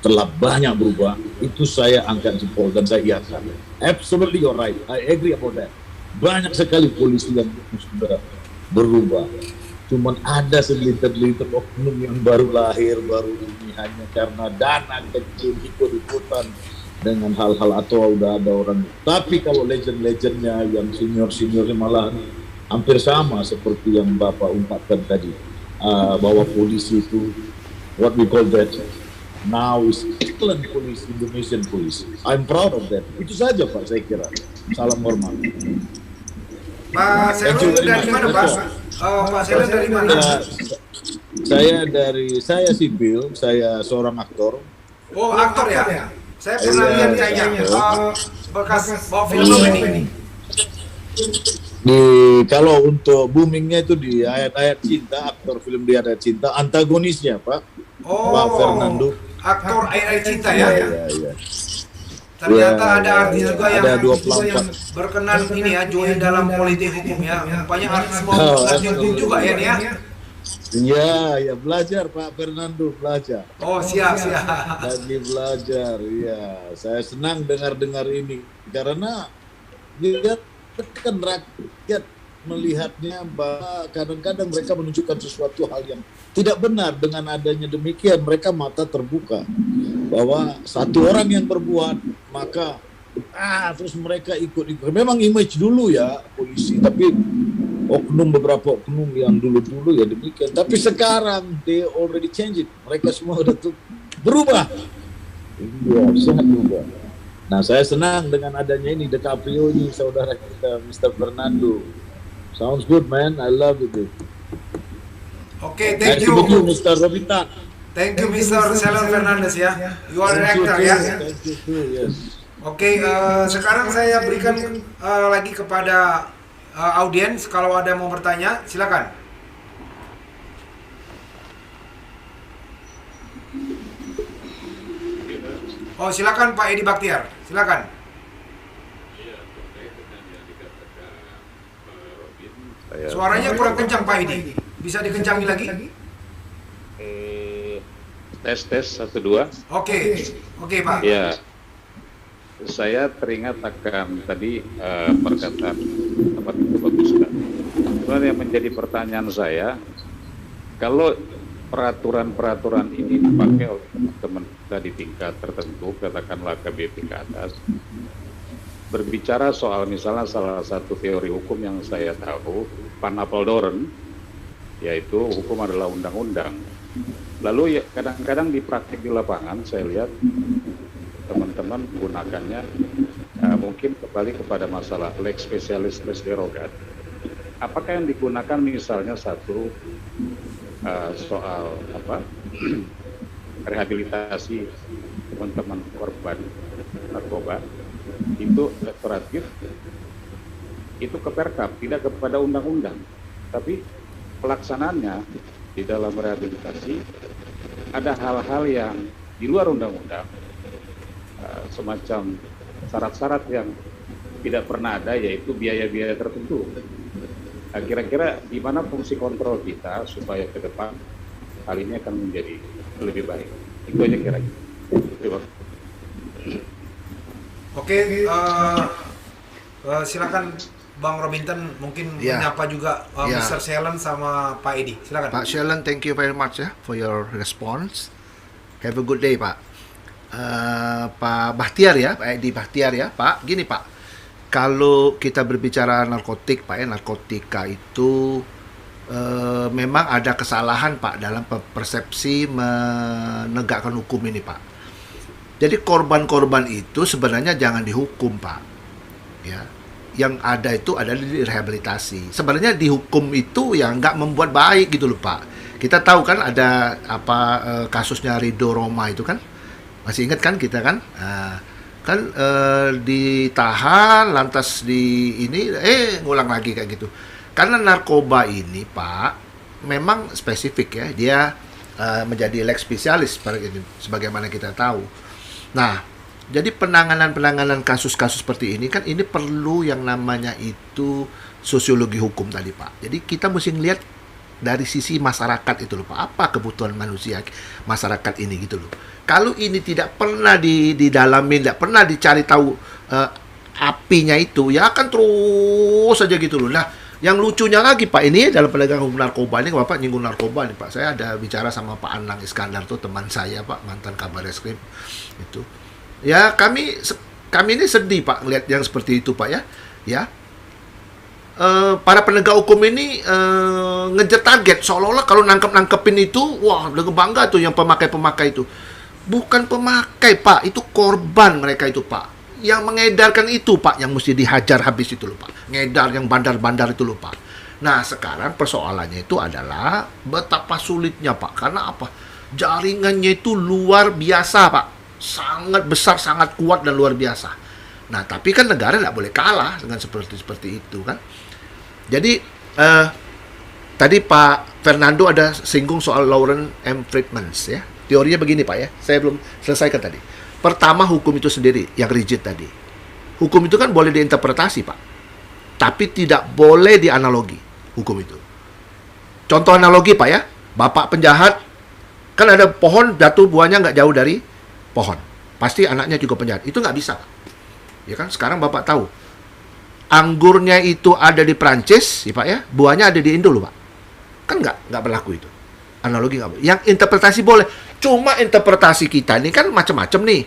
telah banyak berubah, itu saya angkat jempol dan saya iakan. Absolutely you're right, I agree about that. Banyak sekali polisi yang sudah berubah. Cuman ada segelintir-gelintir oknum yang baru lahir, baru ini hanya karena dana kecil ikut-ikutan dengan hal-hal atau udah ada orang. Tapi kalau legend-legendnya yang senior-seniornya malah hampir sama seperti yang Bapak ungkapkan tadi, bahwa polisi itu what we call that now is excellent police, Indonesian police. I'm proud of that. Itu saja Pak, saya kira. Salam hormat. Pak Selen dari mana, Pak? Pak Selen dari mana? Saya sipil, saya seorang aktor. Oh, aktor ya? Saya pernah lihat kayaknya bekas bawa film ini. Kalau untuk boomingnya itu di ayat-ayat cinta, aktor film di ayat cinta, antagonisnya Pak. Pak Fernando. Aktor ayat cinta ya? Iya. Ternyata ada artis juga ada yang berkenan ini ya, join dalam politik hukum ya. Rupanya artis mau ngerti hukum juga ya nih ya. Iya, belajar Pak Fernando, belajar. Oh, siap. Lagi belajar, iya. Saya senang dengar ini karena lihat kan rakyat melihatnya bahwa kadang-kadang mereka menunjukkan sesuatu hal yang tidak benar. Dengan adanya demikian mereka mata terbuka bahwa satu orang yang berbuat maka terus mereka ikut. Memang image dulu ya polisi, tapi beberapa oknum yang dulu ya demikian. Tapi sekarang they already change it. Mereka semua udah tuh berubah. Iya, sangat berubah. Nah, saya senang dengan adanya ini DiCaprio ini, saudara kita Mr. Fernando. Sounds good, man. I love it. Oke, thank you. Thank you, Mr. Robintan. Thank you, Mr. Selen Fernandes ya. You are an actor ya. Thank you too, yes. Oke, sekarang saya berikan lagi kepada audiens kalau ada yang mau bertanya, silakan. Oh, silakan Pak Edi Baktiar, silakan. Suaranya kurang kencang Pak Edi, bisa dikencangin lagi? Tes 1 2. Oke Pak. Ya. saya teringat akan tadi perkataan tempat itu bagus kan. Sebenarnya yang menjadi pertanyaan saya, kalau peraturan-peraturan ini dipakai oleh teman-teman kita di tingkat tertentu, katakanlah KBP ke atas, berbicara soal misalnya salah satu teori hukum yang saya tahu, Van Apeldoorn, yaitu hukum adalah undang-undang. Lalu ya kadang-kadang di praktik di lapangan saya lihat teman-teman menggunakannya mungkin kembali kepada masalah lex specialis lex derogat. Apakah yang digunakan misalnya satu soal rehabilitasi teman-teman korban narkoba itu restoratif, itu ke Perkap, tidak kepada undang-undang, tapi pelaksanaannya di dalam rehabilitasi ada hal-hal yang di luar undang-undang, semacam syarat-syarat yang tidak pernah ada, yaitu biaya-biaya tertentu. Nah, kira-kira di mana fungsi kontrol kita supaya ke depan hal ini akan menjadi lebih baik? Itu aja kira-kira. Terima kasih. Oke, silakan Bang Robinton mungkin menyapa juga Mr. Shellen sama Pak Edi. Silakan. Pak Shellen, thank you very much for your response. Have a good day, Pak. Pak Bahtiar ya, Pak Edi Bahtiar ya, Pak. Gini Pak, kalau kita berbicara narkotik, Pak narkotika itu memang ada kesalahan Pak dalam persepsi menegakkan hukum ini Pak. Jadi korban-korban itu sebenarnya jangan dihukum Pak, ya. Yang ada itu adalah di rehabilitasi. Sebenarnya dihukum itu yang nggak membuat baik gitu loh Pak. Kita tahu kan ada kasusnya Ridho Roma itu kan, masih ingat kan kita kan? Ditahan lantas ngulang lagi kayak gitu. Karena narkoba ini Pak memang spesifik ya, dia menjadi lex specialis sebagaimana kita tahu. Nah, jadi penanganan kasus-kasus seperti ini kan ini perlu yang namanya itu sosiologi hukum tadi Pak. Jadi kita mesti lihat dari sisi masyarakat itu loh Pak, apa kebutuhan manusia masyarakat ini gitu loh. Kalau ini tidak pernah didalamin, tidak pernah dicari tahu apinya itu, ya akan terus saja gitu loh. Nah, yang lucunya lagi Pak, ini dalam penegakan hukum narkoba ini, Bapak nyinggung narkoba nih Pak. Saya ada bicara sama Pak Anang Iskandar tuh, teman saya Pak, mantan Kabar Reskrim itu. Ya kami ini sedih Pak ngelihat yang seperti itu Pak ya. Para penegak hukum ini ngejar target seolah-olah kalau nangkepin itu, wah dengan bangga tuh yang pemakai itu. Bukan pemakai Pak, itu korban mereka itu Pak. Yang mengedarkan itu Pak yang mesti dihajar habis itu loh Pak. Ngedar yang bandar-bandar itu loh Pak. Nah sekarang persoalannya itu adalah betapa sulitnya Pak. Karena apa? Jaringannya itu luar biasa Pak. Sangat besar, sangat kuat dan luar biasa. Nah tapi kan negara nggak boleh kalah dengan seperti itu kan. Jadi tadi Pak Fernando ada singgung soal Lawrence M. Friedmans ya. Teorinya begini Pak ya, saya belum selesaikan tadi. Pertama, hukum itu sendiri yang rigid tadi. Hukum itu kan boleh diinterpretasi Pak, tapi tidak boleh dianalogi hukum itu. Contoh analogi Pak ya, bapak penjahat, kan ada pohon jatuh buahnya nggak jauh dari pohon, pasti anaknya juga penjahat. Itu nggak bisa Pak. Ya kan sekarang bapak tahu anggurnya itu ada di Prancis ya Pak ya, buahnya ada di Indo loh Pak. Kan nggak berlaku itu. Analogi nggak boleh. Yang interpretasi boleh. Cuma interpretasi kita ini kan macam-macam nih.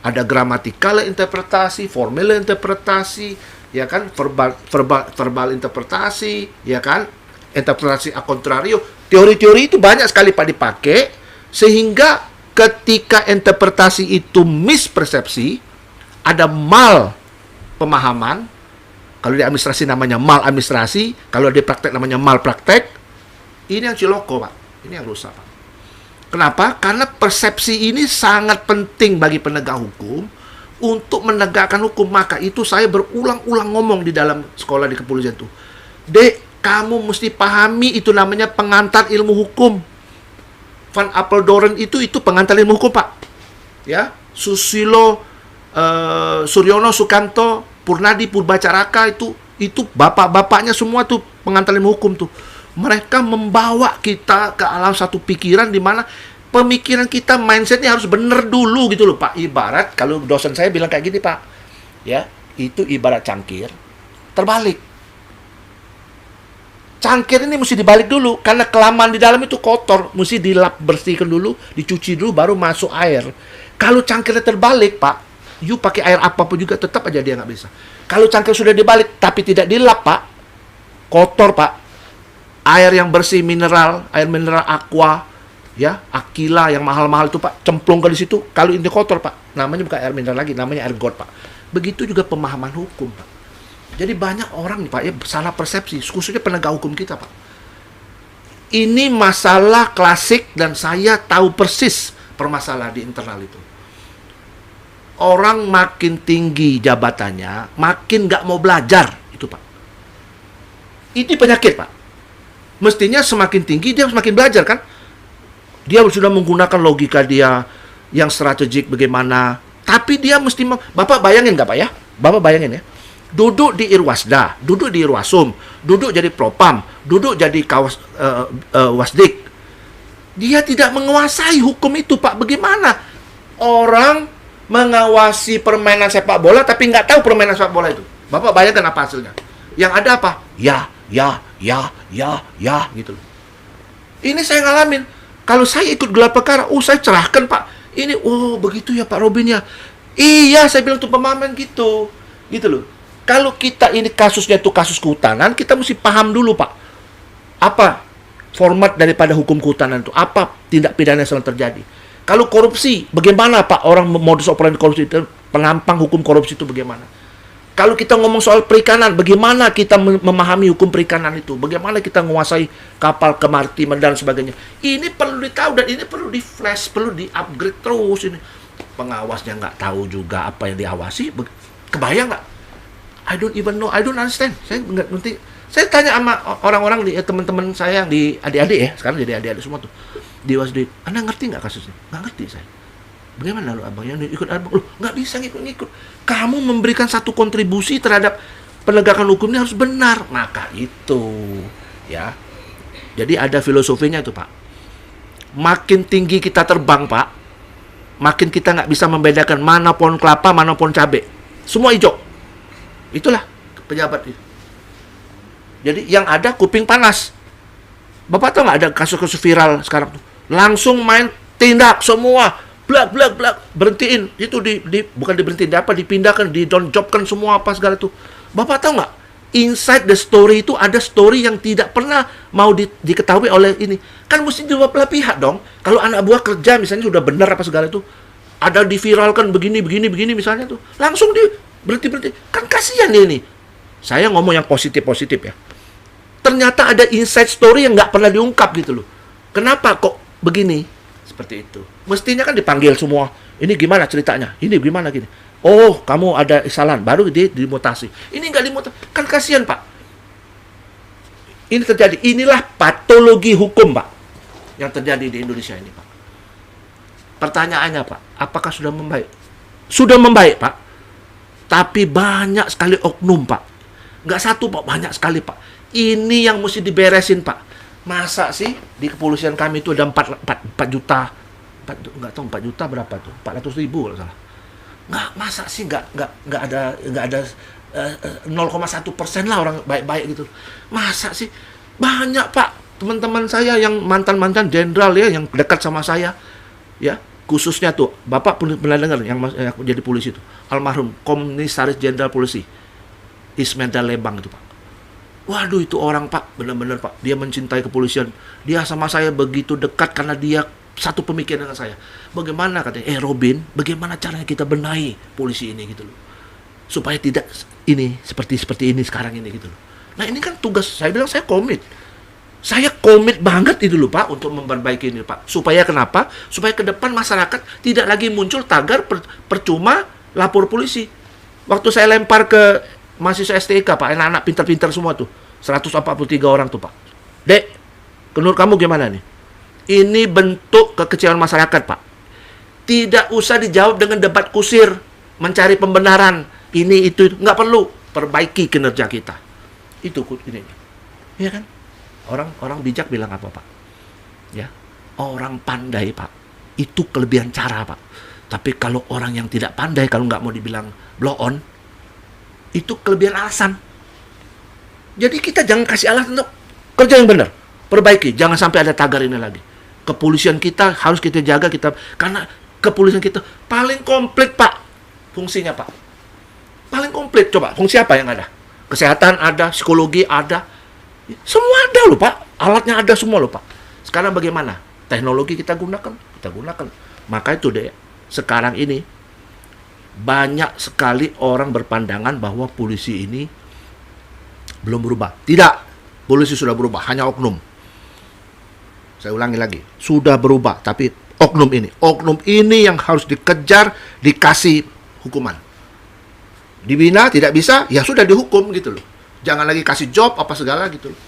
Ada gramatikal interpretasi, formal interpretasi, ya kan, verbal interpretasi, ya kan, interpretasi a contrario. Teori-teori itu banyak sekali Pak dipakai, sehingga ketika interpretasi itu mispersepsi, ada mal pemahaman. Kalau di administrasi namanya mal administrasi, kalau di praktek namanya mal praktek. Ini yang ciloko Pak, ini yang rusak Pak. Kenapa? Karena persepsi ini sangat penting bagi penegak hukum untuk menegakkan hukum. Maka itu saya berulang-ulang ngomong di dalam sekolah di kepolisian itu. Dek, kamu mesti pahami itu namanya pengantar ilmu hukum. Van Apeldoorn itu pengantar ilmu hukum Pak. Ya, Susilo, Suryono, Sukanto, Purnadi, Purbacaraka itu bapak-bapaknya semua tuh pengantar ilmu hukum tuh. Mereka membawa kita ke alam satu pikiran di mana pemikiran kita, mindsetnya harus bener dulu gitu loh Pak. Ibarat kalau dosen saya bilang kayak gini Pak, ya itu ibarat cangkir terbalik. Cangkir ini mesti dibalik dulu karena kelamaan di dalam itu kotor, mesti dilap bersihkan dulu, dicuci dulu baru masuk air. Kalau cangkirnya terbalik Pak, you pakai air apapun juga tetap aja dia nggak bisa. Kalau cangkir sudah dibalik tapi tidak dilap Pak, kotor Pak. Air yang bersih mineral, air mineral aqua, ya Aquila yang mahal-mahal itu Pak, cemplung ke di situ. Kalau ini kotor Pak, namanya bukan air mineral lagi, namanya air got Pak. Begitu juga pemahaman hukum Pak. Jadi banyak orang nih Pak ya salah persepsi, khususnya penegak hukum kita Pak. Ini masalah klasik dan saya tahu persis permasalahan di internal itu. Orang makin tinggi jabatannya, makin nggak mau belajar itu Pak. Ini penyakit Pak. Mestinya semakin tinggi dia semakin belajar kan? Dia sudah menggunakan logika dia yang strategik bagaimana. Tapi dia mesti Bapak bayangin nggak Pak ya? Bapak bayangin ya. Duduk di Irwasda, duduk di Irwasum, duduk jadi propam, duduk jadi wasdik. Dia tidak menguasai hukum itu Pak. Bagaimana orang mengawasi permainan sepak bola tapi nggak tahu permainan sepak bola itu? Bapak bayangkan apa hasilnya? Yang ada apa? Ya gitu. Ini saya ngalamin. Kalau saya ikut gelar perkara, saya cerahkan Pak. Ini, begitu ya Pak Robin ya. Iya, saya bilang tuh pemahaman gitu loh. Kalau kita ini kasusnya itu kasus kehutanan, kita mesti paham dulu Pak. Apa format daripada hukum kehutanan itu? Apa tindak pidana yang sedang terjadi? Kalau korupsi, bagaimana Pak orang modus operandi korupsi itu, pengampang hukum korupsi itu bagaimana? Kalau kita ngomong soal perikanan, bagaimana kita memahami hukum perikanan itu? Bagaimana kita menguasai kapal kemaritiman dan sebagainya? Ini perlu ditahu dan ini perlu di flash, perlu di upgrade terus ini. Pengawasnya nggak tahu juga apa yang diawasi, kebayang nggak? I don't even know, I don't understand. Saya nggak ngerti. Saya tanya sama orang-orang di teman-teman saya yang di adik-adik ya, sekarang jadi adik-adik semua tuh di Wasdi. Anda ngerti nggak kasusnya? Nggak ngerti saya. Bagaimana lu abang yang ikut abang? Lu nggak bisa ngikut-ngikut. Kamu memberikan satu kontribusi terhadap penegakan hukum ini harus benar. Maka itu, ya. Jadi ada filosofinya itu Pak. Makin tinggi kita terbang Pak, makin kita nggak bisa membedakan mana pohon kelapa, mana pohon cabai. Semua hijau. Itulah pejabat itu. Jadi yang ada kuping panas. Bapak tahu nggak ada kasus-kasus viral sekarang tuh? Langsung main tindak semua, blak, berhentiin. Itu bukan diberhentiin, dipindahkan, di-down-jobkan semua apa segala tuh. Bapak tahu nggak? Inside the story itu ada story yang tidak pernah mau diketahui oleh ini. Kan mesti dua belah pihak dong. Kalau anak buah kerja misalnya sudah benar apa segala itu, ada diviralkan begini misalnya tuh, langsung berhenti. Kan kasihan ini. Saya ngomong yang positif ya. Ternyata ada inside story yang nggak pernah diungkap gitu loh. Kenapa kok begini? Seperti itu. Mestinya kan dipanggil semua. Ini gimana ceritanya? Ini gimana gini? Oh, kamu ada kesalahan. Baru dimutasi. Ini nggak dimutasi. Kan kasihan Pak. Ini terjadi. Inilah patologi hukum Pak yang terjadi di Indonesia ini Pak. Pertanyaannya Pak, apakah sudah membaik? Sudah membaik Pak. Tapi banyak sekali oknum Pak. Nggak satu Pak, banyak sekali Pak. Ini yang mesti diberesin Pak. Masa sih di kepolisian kami itu ada 4 juta. Nggak tahu 4 juta berapa tuh? 400.000 kalau salah. Masa sih nggak ada 0,1% lah orang baik-baik gitu. Masa sih? Banyak Pak. Teman-teman saya yang mantan-mantan jenderal ya, yang dekat sama saya. Ya. Khususnya tuh, Bapak pernah dengar yang jadi polisi itu, almarhum Komisaris Jenderal Polisi Ismail Lembang itu Pak. Waduh itu orang Pak, benar-benar Pak, dia mencintai kepolisian. Dia sama saya begitu dekat karena dia satu pemikiran dengan saya. Bagaimana katanya, Robin, bagaimana caranya kita benahi polisi ini gitu loh, supaya tidak ini seperti ini sekarang ini gitu loh. Nah ini kan tugas saya, bilang saya komit. Saya komit banget itu loh Pak untuk memperbaiki ini Pak. Supaya kenapa? Supaya ke depan masyarakat tidak lagi muncul tagar percuma lapor polisi. Waktu saya lempar ke mahasiswa STIK Pak, anak-anak pintar-pintar semua tuh, 143 orang tuh Pak. Dek, menurut kamu gimana nih? Ini bentuk kekecewaan masyarakat Pak. Tidak usah dijawab dengan debat kusir, mencari pembenaran, ini itu, nggak perlu. Perbaiki kinerja kita. Itu ini. Iya kan? Orang bijak bilang apa Pak? Ya, orang pandai Pak Itu kelebihan cara, Pak. Tapi kalau orang yang tidak pandai, kalau nggak mau dibilang blow on, itu kelebihan alasan. Jadi kita jangan kasih alasan untuk kerja yang benar. Perbaiki, jangan sampai ada tagar ini lagi. Kepolisian kita harus kita jaga, karena kepolisian kita paling komplit, Pak. Fungsinya, Pak. Paling komplit. Coba, fungsi apa yang ada? Kesehatan ada, psikologi ada. Semua ada loh, Pak. Alatnya ada semua loh, Pak. Sekarang bagaimana? Teknologi kita gunakan. Maka itu deh, sekarang ini banyak sekali orang berpandangan bahwa polisi ini belum berubah. Tidak, polisi sudah berubah, hanya oknum. Saya ulangi lagi, sudah berubah, tapi oknum ini yang harus dikejar, dikasih hukuman. Dibina tidak bisa, ya sudah dihukum gitu loh. Jangan lagi kasih job apa segala gitu loh.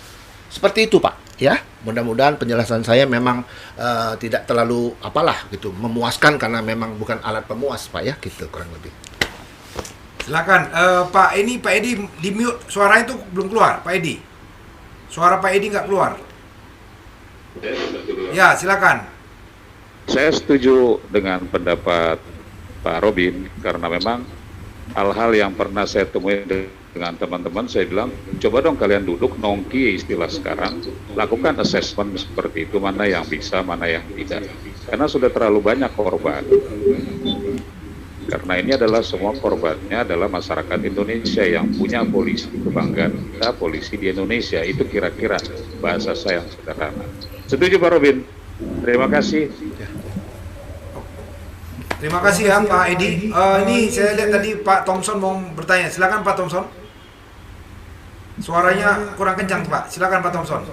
Seperti itu, Pak. Ya, mudah-mudahan penjelasan saya memang tidak terlalu memuaskan, karena memang bukan alat pemuas, Pak, ya, gitu kurang lebih. Silakan, Pak Edi di mute, suaranya itu belum keluar, Pak Edi. Suara Pak Edi nggak keluar. Ya, silakan. Saya setuju dengan pendapat Pak Robin, karena memang hal-hal yang pernah saya temui dengan teman-teman, saya bilang, coba dong kalian duduk, nongki istilah sekarang, lakukan assessment seperti itu, mana yang bisa, mana yang tidak. Karena sudah terlalu banyak korban. Karena ini adalah semua korbannya adalah masyarakat Indonesia yang punya polisi, kebanggaan kita polisi di Indonesia. Itu kira-kira bahasa saya yang sederhana. Setuju Pak Robin? Terima kasih. Terima kasih ya Pak Edi. Ini saya lihat tadi Pak Thompson mau bertanya. Silakan Pak Thompson. Suaranya kurang kencang Pak. Silakan Pak Thompson.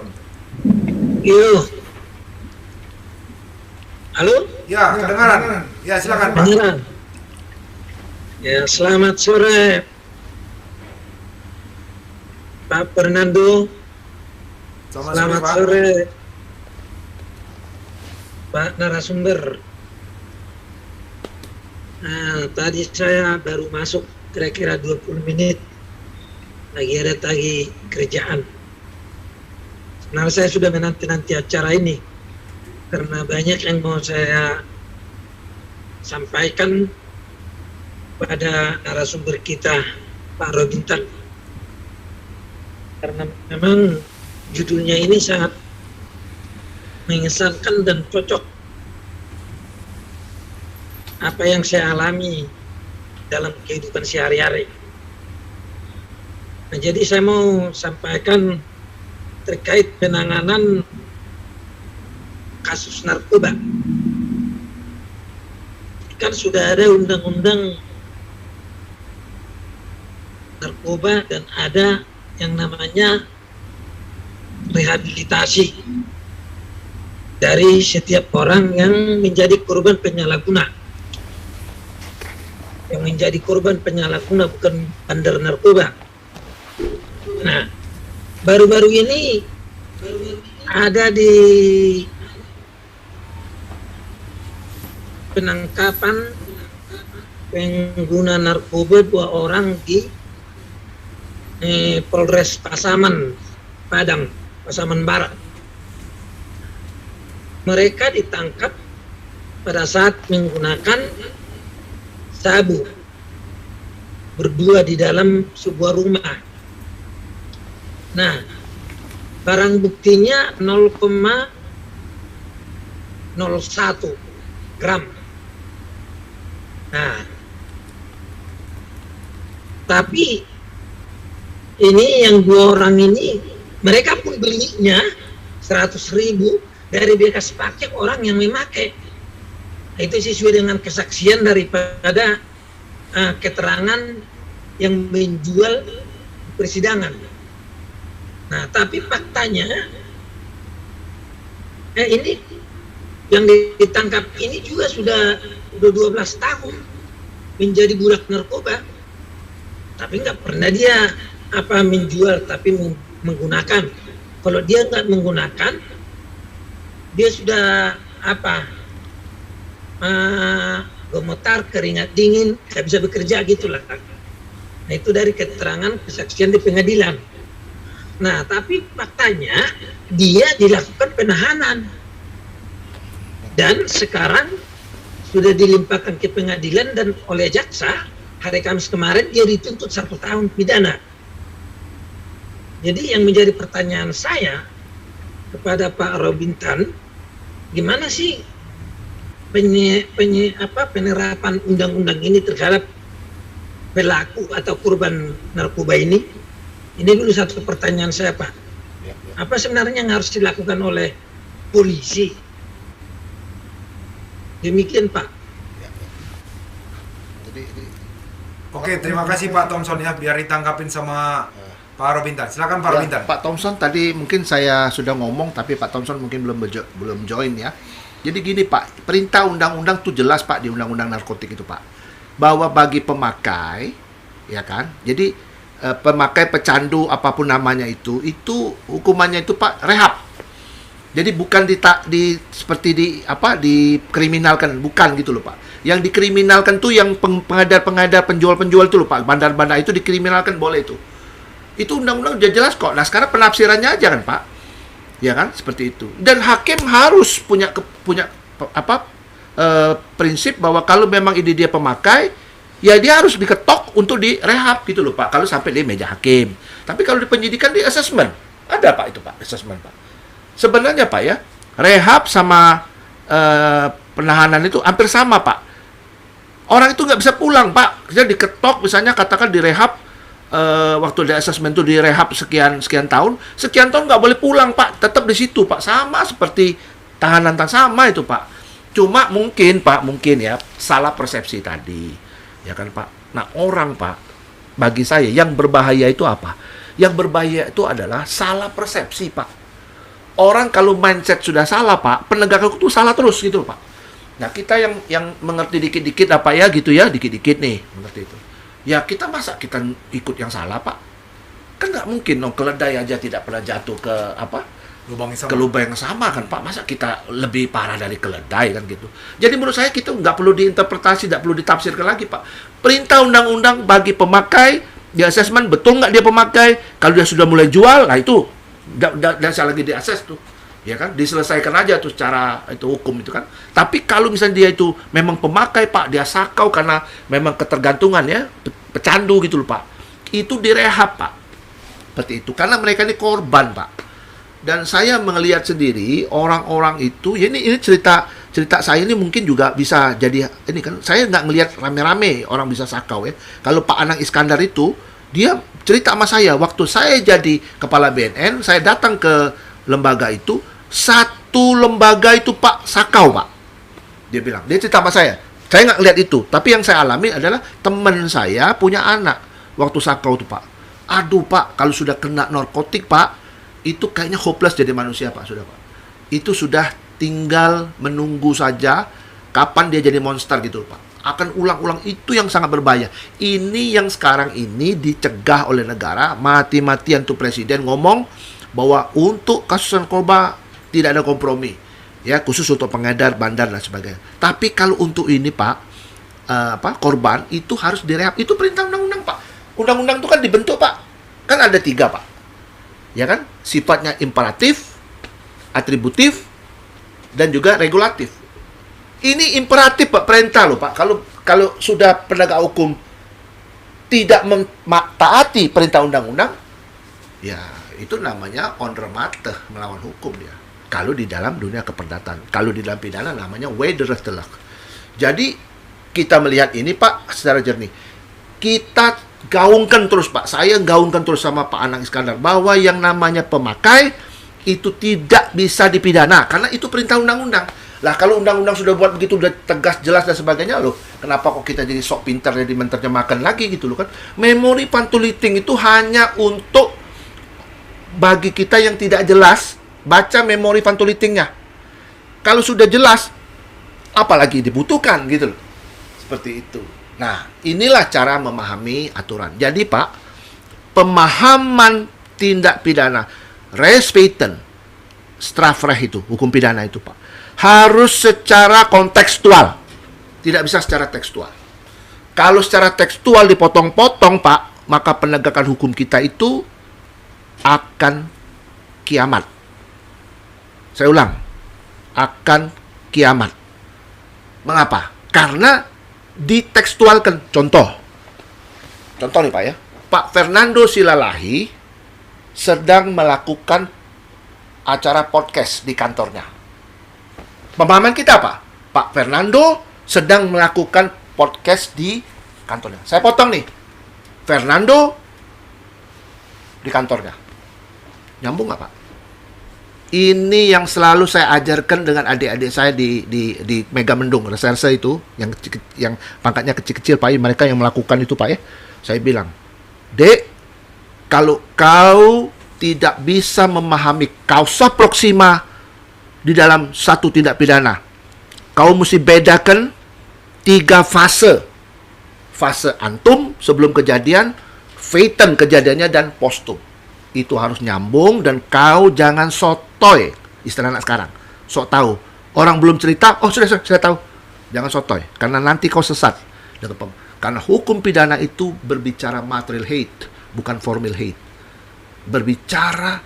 Yo. Halo? Ya, kedengaran. Ya, silakan Pak. Kedengaran. Ya, selamat sore Pak Fernando. Selamat sore Pak narasumber. Nah, tadi saya baru masuk kira-kira 20 menit. Lagi ada kerjaan. Sebenarnya saya sudah menanti-nanti acara ini, karena banyak yang mau saya sampaikan pada narasumber kita, Pak Robin Tan. Karena memang judulnya ini sangat mengesankan dan cocok apa yang saya alami dalam kehidupan sehari-hari. Nah, jadi saya mau sampaikan terkait penanganan kasus narkoba. Kan sudah ada undang-undang narkoba dan ada yang namanya rehabilitasi dari setiap orang yang menjadi korban penyalahguna. Yang menjadi korban penyalahguna bukan bandar narkoba. Nah, baru-baru ini ada di penangkapan pengguna narkoba 2 orang di Polres Pasaman, Padang, Pasaman Barat. Mereka ditangkap pada saat menggunakan sabu berdua di dalam sebuah rumah. Nah, barang buktinya 0,01 gram. Nah, tapi ini yang 2 orang ini, mereka pun belinya 100.000 dari bekas pakai orang yang memakai. Itu sesuai dengan kesaksian daripada keterangan yang menjual persidangan. Nah, tapi faktanya ini yang ditangkap ini juga sudah 12 tahun menjadi budak narkoba, tapi nggak pernah dia menjual, tapi menggunakan. Kalau dia nggak menggunakan, dia sudah gemetar, keringat dingin, nggak bisa bekerja gitulah. Nah, itu dari keterangan kesaksian di pengadilan. Nah, tapi faktanya dia dilakukan penahanan. Dan sekarang sudah dilimpahkan ke pengadilan dan oleh jaksa hari Kamis kemarin dia dituntut 1 tahun pidana. Jadi yang menjadi pertanyaan saya kepada Pak Robin Tan, gimana sih penerapan undang-undang ini terhadap pelaku atau korban narkoba ini? Ini dulu satu pertanyaan saya, Pak. Apa sebenarnya yang harus dilakukan oleh polisi? Demikian, Pak. Oke, terima kasih Pak Thompson ya, biar ditangkapin sama Pak Robintan. Silakan Pak Robintan. Pak Thompson tadi mungkin saya sudah ngomong, tapi Pak Thompson mungkin belum join ya. Jadi gini Pak, perintah undang-undang itu jelas Pak di undang-undang narkotik itu Pak, bahwa bagi pemakai, ya kan, jadi pemakai pecandu apapun namanya itu hukumannya itu Pak rehab. Jadi bukan dikriminalkan, bukan gitu loh Pak. Yang dikriminalkan tuh yang pengedar-pengedar, penjual-penjual itu loh Pak, bandar-bandar itu dikriminalkan boleh itu. Itu undang-undang udah jelas kok. Nah sekarang penafsirannya aja kan Pak, ya kan seperti itu. Dan hakim harus punya prinsip bahwa kalau memang ini dia pemakai, ya dia harus diketok untuk direhab gitu loh Pak. Kalau sampai di meja hakim. Tapi kalau di penyidikan di assessment ada Pak itu Pak, assessment Pak. Sebenarnya Pak ya, rehab sama penahanan itu hampir sama Pak. Orang itu nggak bisa pulang Pak. Dia diketok misalnya katakan direhab waktu di assessment itu direhab sekian tahun nggak boleh pulang Pak. Tetap di situ Pak. Sama seperti tahanan sama itu Pak. Cuma mungkin ya salah persepsi tadi. Ya kan Pak. Nah, orang Pak, bagi saya yang berbahaya itu apa? Yang berbahaya itu adalah salah persepsi Pak. Orang kalau mindset sudah salah Pak, penegakan hukum itu salah terus gitu Pak. Nah, kita yang mengerti dikit-dikit apa ya gitu ya, dikit-dikit nih mengerti itu. Ya kita masa kita ikut yang salah Pak? Kan nggak mungkin dong, keledai aja tidak pernah jatuh ke lubang yang sama kan Pak. Masa kita lebih parah dari keledai kan gitu. Jadi menurut saya kita nggak perlu diinterpretasi, nggak perlu ditafsirkan lagi Pak. Perintah undang-undang bagi pemakai, di assessment betul nggak dia pemakai. Kalau dia sudah mulai jual, nah itu nggak salah lagi di-assess tuh. Ya kan, diselesaikan aja tuh secara itu hukum itu kan. Tapi kalau misalnya dia itu memang pemakai Pak, dia sakau karena memang ketergantungan ya, pecandu gitu loh Pak. Itu direhab Pak. Seperti itu. Karena mereka ini korban Pak. Dan saya melihat sendiri orang-orang itu, ya ini cerita saya ini mungkin juga bisa jadi ini kan. Saya nggak ngelihat rame-rame orang bisa sakau ya. Kalau Pak Anang Iskandar itu, dia cerita sama saya waktu saya jadi kepala BNN, saya datang ke lembaga itu, satu lembaga itu Pak sakau Pak. Dia bilang, dia cerita sama saya nggak lihat itu, tapi yang saya alami adalah teman saya punya anak waktu sakau itu Pak. Aduh Pak, kalau sudah kena narkotik Pak, itu kayaknya hopeless jadi manusia Pak, sudah Pak. Itu sudah tinggal menunggu saja kapan dia jadi monster gitu Pak. Akan ulang-ulang, itu yang sangat berbahaya. Ini yang sekarang ini dicegah oleh negara, mati-matian tuh presiden ngomong bahwa untuk kasus narkoba tidak ada kompromi, ya khusus untuk pengedar, bandar dan sebagainya. Tapi kalau untuk ini Pak, korban itu harus direhab. Itu perintah undang-undang Pak. Undang-undang itu kan dibentuk Pak, kan ada 3 Pak, ya kan? Sifatnya imperatif, atributif, dan juga regulatif. Ini imperatif Pak, perintah loh Pak. Kalau sudah penegak hukum tidak mentaati perintah undang-undang, ya itu namanya onremate, melawan hukum dia. Kalau di dalam dunia keperdatan, kalau di dalam pidana namanya wederrechtelijk. Jadi kita melihat ini Pak secara jernih. Kita gaungkan terus Pak, saya gaungkan terus sama Pak Anang Iskandar bahwa yang namanya pemakai itu tidak bisa dipidana karena itu perintah undang-undang. Lah kalau undang-undang sudah buat begitu, udah tegas, jelas dan sebagainya loh, kenapa kok kita jadi sok pintar jadi menerjemahkan lagi gitu loh kan? Memori pantuliting itu hanya untuk bagi kita yang tidak jelas baca memori pantulitingnya. Kalau sudah jelas, apalagi dibutuhkan gitu loh. Seperti itu. Nah, inilah cara memahami aturan. Jadi Pak, pemahaman tindak pidana Rechtsweten, strafrecht itu, hukum pidana itu Pak, harus secara kontekstual. Tidak bisa secara tekstual. Kalau secara tekstual dipotong-potong Pak, maka penegakan hukum kita itu akan kiamat. Saya ulang, akan kiamat. Mengapa? Karena ditekstualkan. Contoh nih Pak ya. Pak Fernando Silalahi sedang melakukan acara podcast di kantornya. Pemahaman kita apa? Pak Fernando sedang melakukan podcast di kantornya. Saya potong nih. Fernando di kantornya. Nyambung nggak Pak? Ini yang selalu saya ajarkan dengan adik-adik saya di Mega Mendung, reserse itu, yang pangkatnya kecil-kecil Pak, mereka yang melakukan itu Pak ya. Saya bilang, Dek, kalau kau tidak bisa memahami kausa proxima di dalam satu tindak pidana, kau mesti bedakan 3 fase. Fase antum sebelum kejadian, feiten kejadiannya, dan postum. Itu harus nyambung, dan kau jangan sotoy, istilah anak sekarang. Sok tahu. Orang belum cerita, oh sudah tahu. Jangan sotoy, karena nanti kau sesat. Karena hukum pidana itu berbicara material hate, bukan formal hate. Berbicara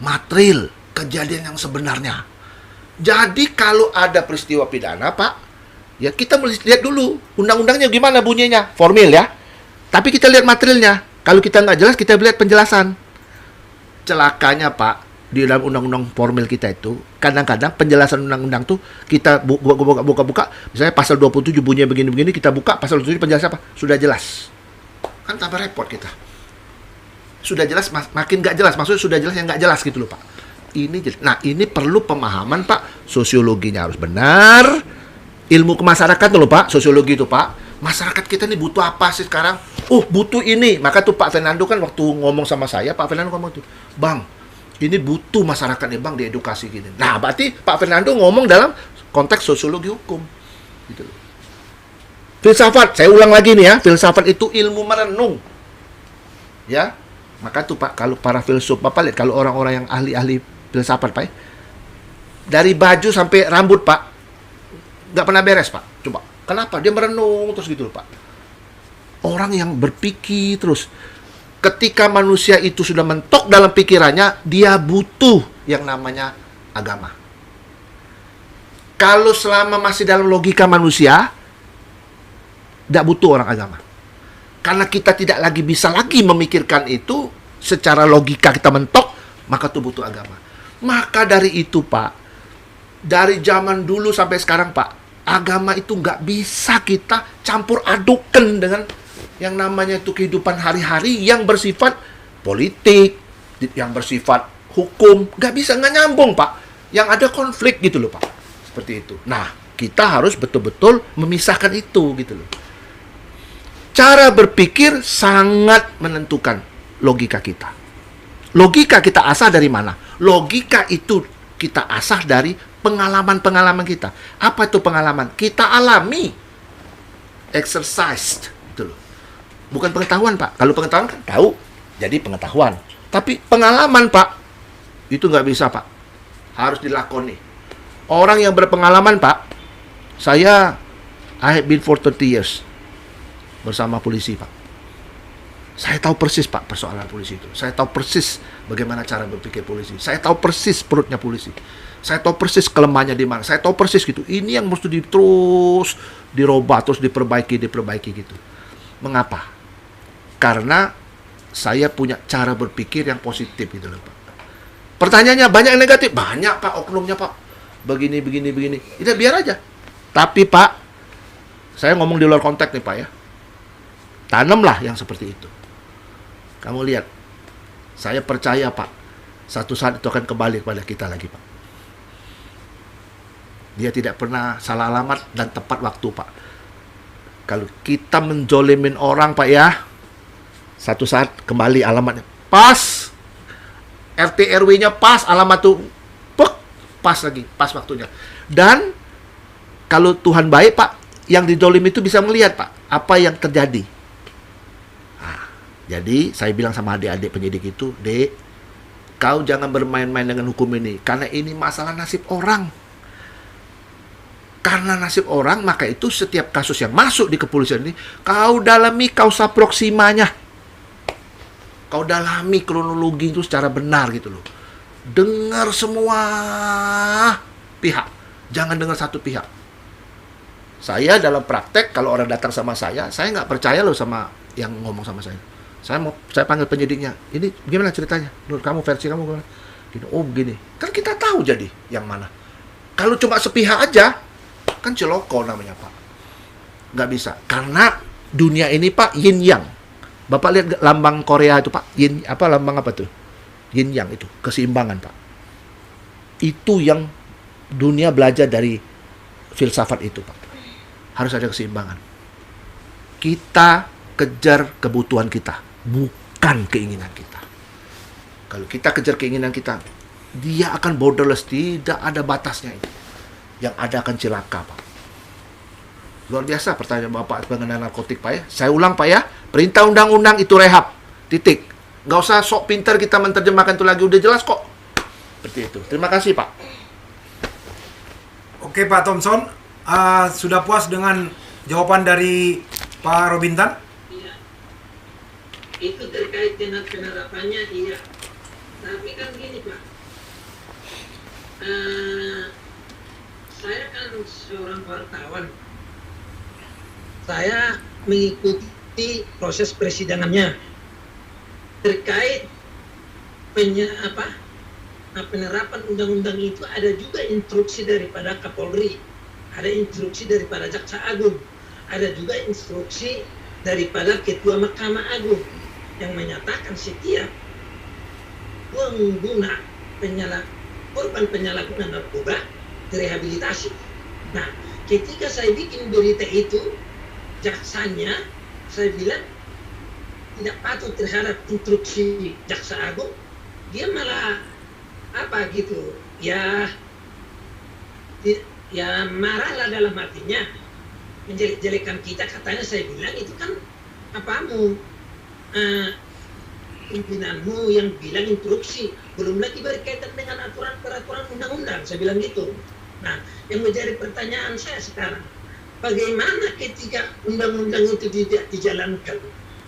material, kejadian yang sebenarnya. Jadi kalau ada peristiwa pidana, Pak, ya kita mesti lihat dulu undang-undangnya gimana bunyinya, formal ya. Tapi kita lihat materialnya. Kalau kita nggak jelas, kita lihat penjelasan. Celakanya Pak, di dalam undang-undang formal kita itu, kadang-kadang penjelasan undang-undang tuh kita buka, misalnya pasal 27 bunyinya begini-begini, kita buka pasal 27 penjelasan apa? Sudah jelas. Kan tambah repot kita. Sudah jelas, makin nggak jelas. Maksudnya sudah jelas yang nggak jelas gitu loh Pak. Nah ini perlu pemahaman Pak. Sosiologinya harus benar. Ilmu kemasyarakatan loh Pak, sosiologi itu Pak. Masyarakat kita ini butuh apa sih sekarang? Butuh ini. Maka tuh Pak Fernando kan waktu ngomong sama saya, Pak Fernando ngomong tuh, Bang, ini butuh masyarakat nih Bang diedukasi gini. Nah berarti Pak Fernando ngomong dalam konteks sosiologi hukum. Gitu loh. Filsafat, saya ulang lagi nih ya, filsafat itu ilmu merenung. Ya, maka tuh Pak, kalau para filsuf, Bapak lihat kalau orang-orang yang ahli-ahli filsafat Pak, dari baju sampai rambut Pak, nggak pernah beres Pak. Coba, kenapa? Dia merenung terus gitu loh Pak. Orang yang berpikir terus. Ketika manusia itu sudah mentok dalam pikirannya, dia butuh yang namanya agama. Kalau selama masih dalam logika manusia, tidak butuh orang agama. Karena kita tidak lagi bisa lagi memikirkan itu secara logika, kita mentok, maka itu butuh agama. Maka dari itu Pak, dari zaman dulu sampai sekarang Pak, agama itu nggak bisa kita campur adukkan dengan yang namanya itu kehidupan hari-hari yang bersifat politik, yang bersifat hukum. Nggak bisa, nggak nyambung Pak. Yang ada konflik gitu loh Pak. Seperti itu. Nah, kita harus betul-betul memisahkan itu gitu loh. Cara berpikir sangat menentukan logika kita. Logika kita asal dari mana? Logika itu kita asah dari pengalaman-pengalaman kita. Apa itu pengalaman? Kita alami. Exercised. Gitu loh. Bukan pengetahuan, Pak. Kalau pengetahuan kan tahu, jadi pengetahuan. Tapi pengalaman, Pak, itu nggak bisa, Pak. Harus dilakoni. Orang yang berpengalaman, Pak, I have been for 30 years bersama polisi, Pak. Saya tahu persis, Pak, persoalan polisi itu. Saya tahu persis bagaimana cara berpikir polisi. Saya tahu persis perutnya polisi. Saya tahu persis kelemahannya di mana. Saya tahu persis gitu. Ini yang mesti terus dirubah, terus diperbaiki gitu. Mengapa? Karena saya punya cara berpikir yang positif gitu loh Pak. Pertanyaannya banyak yang negatif, banyak Pak oknumnya Pak. Begini. Itu biar aja. Tapi Pak, saya ngomong di luar konteks nih Pak ya. Tanamlah yang seperti itu. Kamu lihat, saya percaya Pak, satu saat itu akan kembali kepada kita lagi Pak. Dia tidak pernah salah alamat dan tepat waktu Pak. Kalau kita menjolimin orang Pak ya, satu saat kembali alamatnya pas, RT RW-nya pas, alamat tuh pas lagi, pas waktunya. Dan kalau Tuhan baik Pak, yang didolim itu bisa melihat Pak apa yang terjadi. Nah, jadi saya bilang sama adik-adik penyidik itu, Dek, kau jangan bermain-main dengan hukum ini, karena ini masalah nasib orang. Karena nasib orang, maka itu setiap kasus yang masuk di kepolisian ini, kau dalami kausa proximanya. Kau dalami kronologi itu secara benar gitu loh. Dengar semua pihak. Jangan dengar satu pihak. Saya dalam praktek, kalau orang datang sama saya nggak percaya loh sama yang ngomong sama saya. Saya panggil penyidiknya. Ini gimana ceritanya? Menurut kamu, versi kamu gimana? Gini, oh begini. Kan kita tahu jadi yang mana. Kalau cuma sepihak aja, kan celoko namanya, Pak. Nggak bisa. Karena dunia ini, Pak, yin yang. Bapak lihat lambang Korea itu, Pak. Lambang apa tuh? Yin yang itu, keseimbangan, Pak. Itu yang dunia belajar dari filsafat itu, Pak. Harus ada keseimbangan. Kita kejar kebutuhan kita, bukan keinginan kita. Kalau kita kejar keinginan kita, dia akan borderless, tidak ada batasnya itu. Yang ada akan celaka, Pak. Luar biasa pertanyaan Bapak mengenai narkotik, Pak ya. Saya ulang, Pak ya. Perintah undang-undang itu rehab. Titik. Nggak usah sok pintar kita menerjemahkan itu lagi, udah jelas kok. Seperti itu. Terima kasih, Pak. Oke, Pak Thompson. Sudah puas dengan jawaban dari Pak Robintan? Iya. Itu terkait dengan penerapannya, iya. Tapi kan gini, Pak. Saya kan seorang wartawan. Saya mengikuti proses persidangannya terkait penerapan undang-undang itu. Ada juga instruksi daripada Kapolri, ada instruksi daripada Jaksa Agung, ada juga instruksi daripada Ketua Mahkamah Agung yang menyatakan setiap pengguna korban penyalahgunaan narkoba direhabilitasi. Nah, ketika saya bikin berita itu, jaksanya saya bilang tidak patuh terhadap instruksi Jaksa Agung, dia malah ya marahlah dalam artinya menjelek-jelekan kita. Katanya saya bilang itu kan pimpinanmu yang bilang instruksi, belum lagi berkaitan dengan aturan-peraturan undang-undang, saya bilang gitu. Nah, yang menjadi pertanyaan saya sekarang, bagaimana ketika undang-undang itu tidak dijalankan?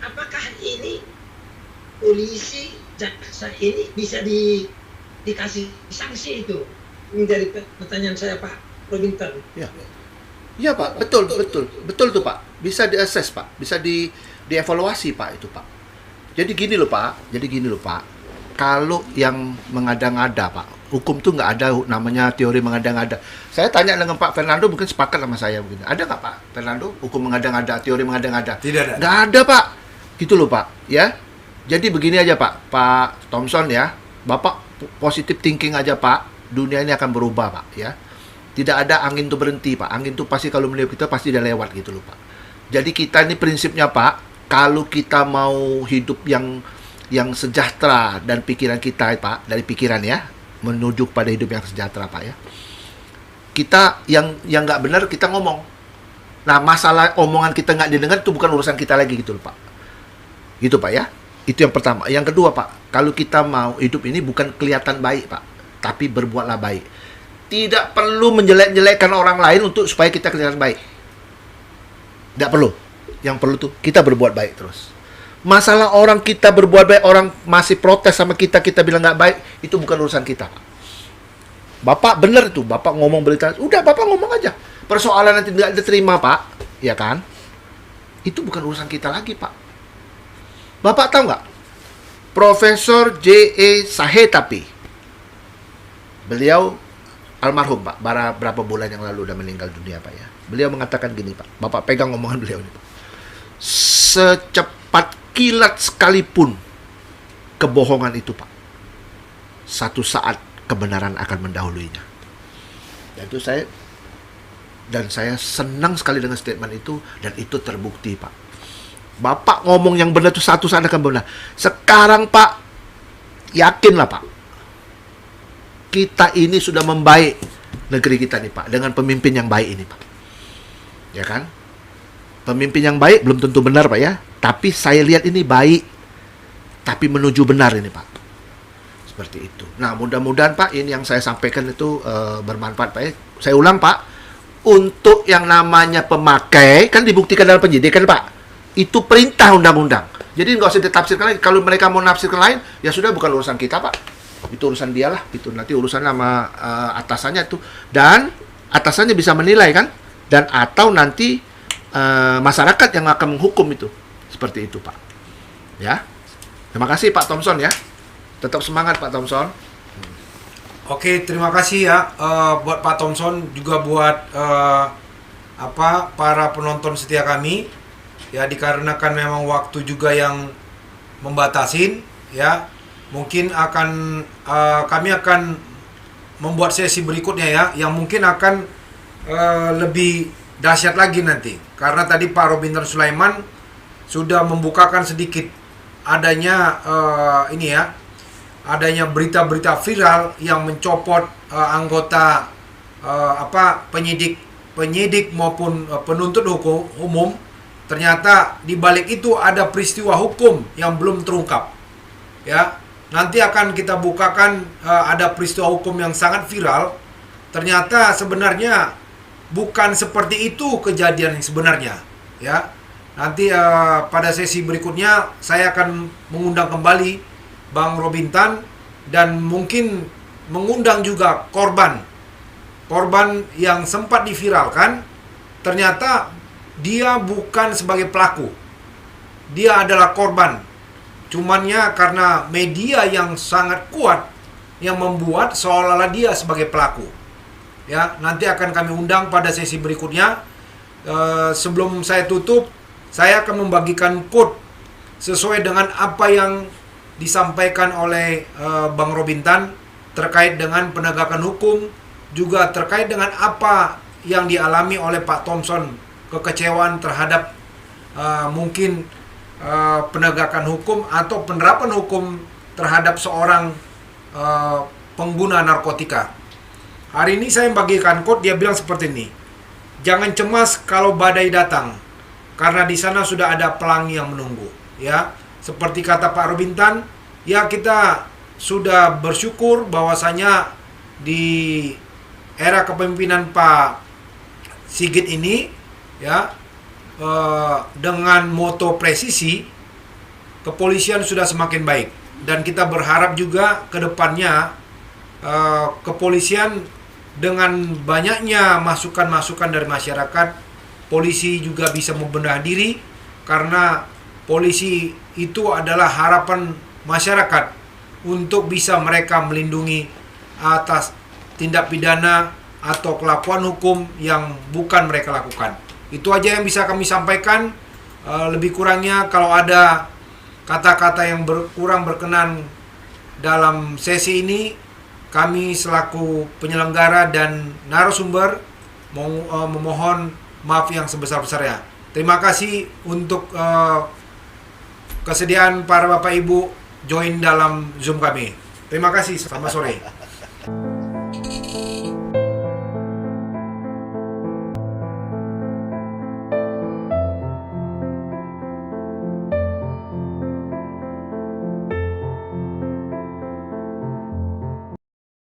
Apakah ini polisi, jaksa ini bisa dikasih sanksi itu? Menjadi pertanyaan saya, Pak Robintan. Ya, Pak, betul tuh, Pak. Bisa diakses, Pak. Bisa dievaluasi, Pak, itu, Pak. Jadi gini loh, Pak. Kalau yang mengada-ngada, Pak, hukum tuh nggak ada namanya teori mengada-ngada. Saya tanya dengan Pak Fernando, mungkin sepakat sama saya begini. Ada nggak, Pak Fernando, hukum mengada-ngada, teori mengada-ngada? Tidak ada. Nggak ada, Pak. Gitu loh, Pak. Ya. Jadi begini aja, Pak Thompson ya. Bapak positive thinking aja, Pak. Dunia ini akan berubah, Pak, ya. Tidak ada angin tuh berhenti, Pak. Angin tuh pasti kalau melihat kita pasti udah lewat gitu loh, Pak. Jadi kita ini prinsipnya, Pak, kalau kita mau hidup yang sejahtera dan pikiran kita, Pak, dari pikiran ya, menuju pada hidup yang sejahtera, Pak ya. Kita yang nggak benar kita ngomong. Nah, masalah omongan kita nggak didengar itu bukan urusan kita lagi gitu loh, Pak. Gitu, Pak ya. Itu yang pertama. Yang kedua, Pak, kalau kita mau hidup ini bukan kelihatan baik, Pak, tapi berbuatlah baik. Tidak perlu menjelek-jelekkan orang lain untuk supaya kita kelihatan baik. Tidak perlu. Yang perlu tuh kita berbuat baik terus. Masalah orang kita berbuat baik, orang masih protes sama kita bilang nggak baik, itu bukan urusan kita, Pak. Bapak bener tuh, Bapak ngomong berita, udah Bapak ngomong aja. Persoalan nanti tidak diterima, Pak, ya kan? Itu bukan urusan kita lagi, Pak. Bapak tahu nggak? Profesor J.E. Sahetapi, beliau almarhum, Pak, berapa bulan yang lalu udah meninggal dunia, Pak ya. Beliau mengatakan gini, Pak. Bapak pegang omongan beliau ini, Pak. Secepat kilat sekalipun kebohongan itu, Pak, satu saat kebenaran akan mendahuluinya. Dan saya senang sekali dengan statement itu, dan itu terbukti, Pak. Bapak ngomong yang benar itu satu saat akan benar. Sekarang, Pak, yakinlah, Pak, kita ini sudah membaik negeri kita nih, Pak, dengan pemimpin yang baik ini, Pak. Ya kan? Pemimpin yang baik belum tentu benar, Pak ya. Tapi saya lihat ini baik, tapi menuju benar ini, Pak. Seperti itu. Nah, mudah-mudahan, Pak, ini yang saya sampaikan itu bermanfaat, Pak ya. Saya ulang, Pak, untuk yang namanya pemakai, kan dibuktikan dalam penyidikan, Pak. Itu perintah undang-undang. Jadi nggak usah ditafsirkan lagi. Kalau mereka mau nafsirkan lain, ya sudah, bukan urusan kita, Pak. Itu urusan dia lah, itu nanti urusan sama atasannya tuh. Dan atasannya bisa menilai kan, dan atau nanti masyarakat yang akan menghukum itu. Seperti itu, Pak. Ya. Terima kasih Pak Thompson ya. Tetap semangat Pak Thompson. Oke, terima kasih ya buat Pak Thompson, juga buat para penonton setia kami. Ya, dikarenakan memang waktu juga yang membatasin ya. Mungkin kami akan membuat sesi berikutnya ya, yang mungkin akan lebih dahsyat lagi nanti. Karena tadi Pak Robintan Sulaiman sudah membukakan sedikit adanya adanya berita-berita viral yang mencopot anggota penyidik maupun penuntut umum. Ternyata di balik itu ada peristiwa hukum yang belum terungkap. Ya, nanti akan kita bukakan ada peristiwa hukum yang sangat viral. Ternyata sebenarnya bukan seperti itu kejadian yang sebenarnya. Ya, nanti pada sesi berikutnya saya akan mengundang kembali Bang Robintan dan mungkin mengundang juga korban yang sempat diviralkan. Ternyata dia bukan sebagai pelaku, dia adalah korban. Cumannya karena media yang sangat kuat yang membuat seolah-olah dia sebagai pelaku. Ya, nanti akan kami undang pada sesi berikutnya. Sebelum saya tutup, saya akan membagikan quote sesuai dengan apa yang disampaikan oleh Bang Robintan terkait dengan penegakan hukum, juga terkait dengan apa yang dialami oleh Pak Thompson, kekecewaan terhadap mungkin penegakan hukum atau penerapan hukum terhadap seorang pengguna narkotika. Hari ini saya membagikan quote, dia bilang seperti ini. Jangan cemas kalau badai datang, karena di sana sudah ada pelangi yang menunggu. Ya, seperti kata Pak Robintan, ya kita sudah bersyukur bahwasanya di era kepemimpinan Pak Sigit ini, ya, dengan moto presisi, kepolisian sudah semakin baik. Dan kita berharap juga ke depannya kepolisian dengan banyaknya masukan-masukan dari masyarakat, polisi juga bisa membenahi diri, karena polisi itu adalah harapan masyarakat untuk bisa mereka melindungi atas tindak pidana atau kelakuan hukum yang bukan mereka lakukan. Itu aja yang bisa kami sampaikan. Lebih kurangnya kalau ada kata-kata yang kurang berkenan dalam sesi ini, kami selaku penyelenggara dan narasumber memohon maaf yang sebesar-besarnya. Terima kasih untuk kesediaan para Bapak Ibu join dalam Zoom kami. Terima kasih, selamat sore.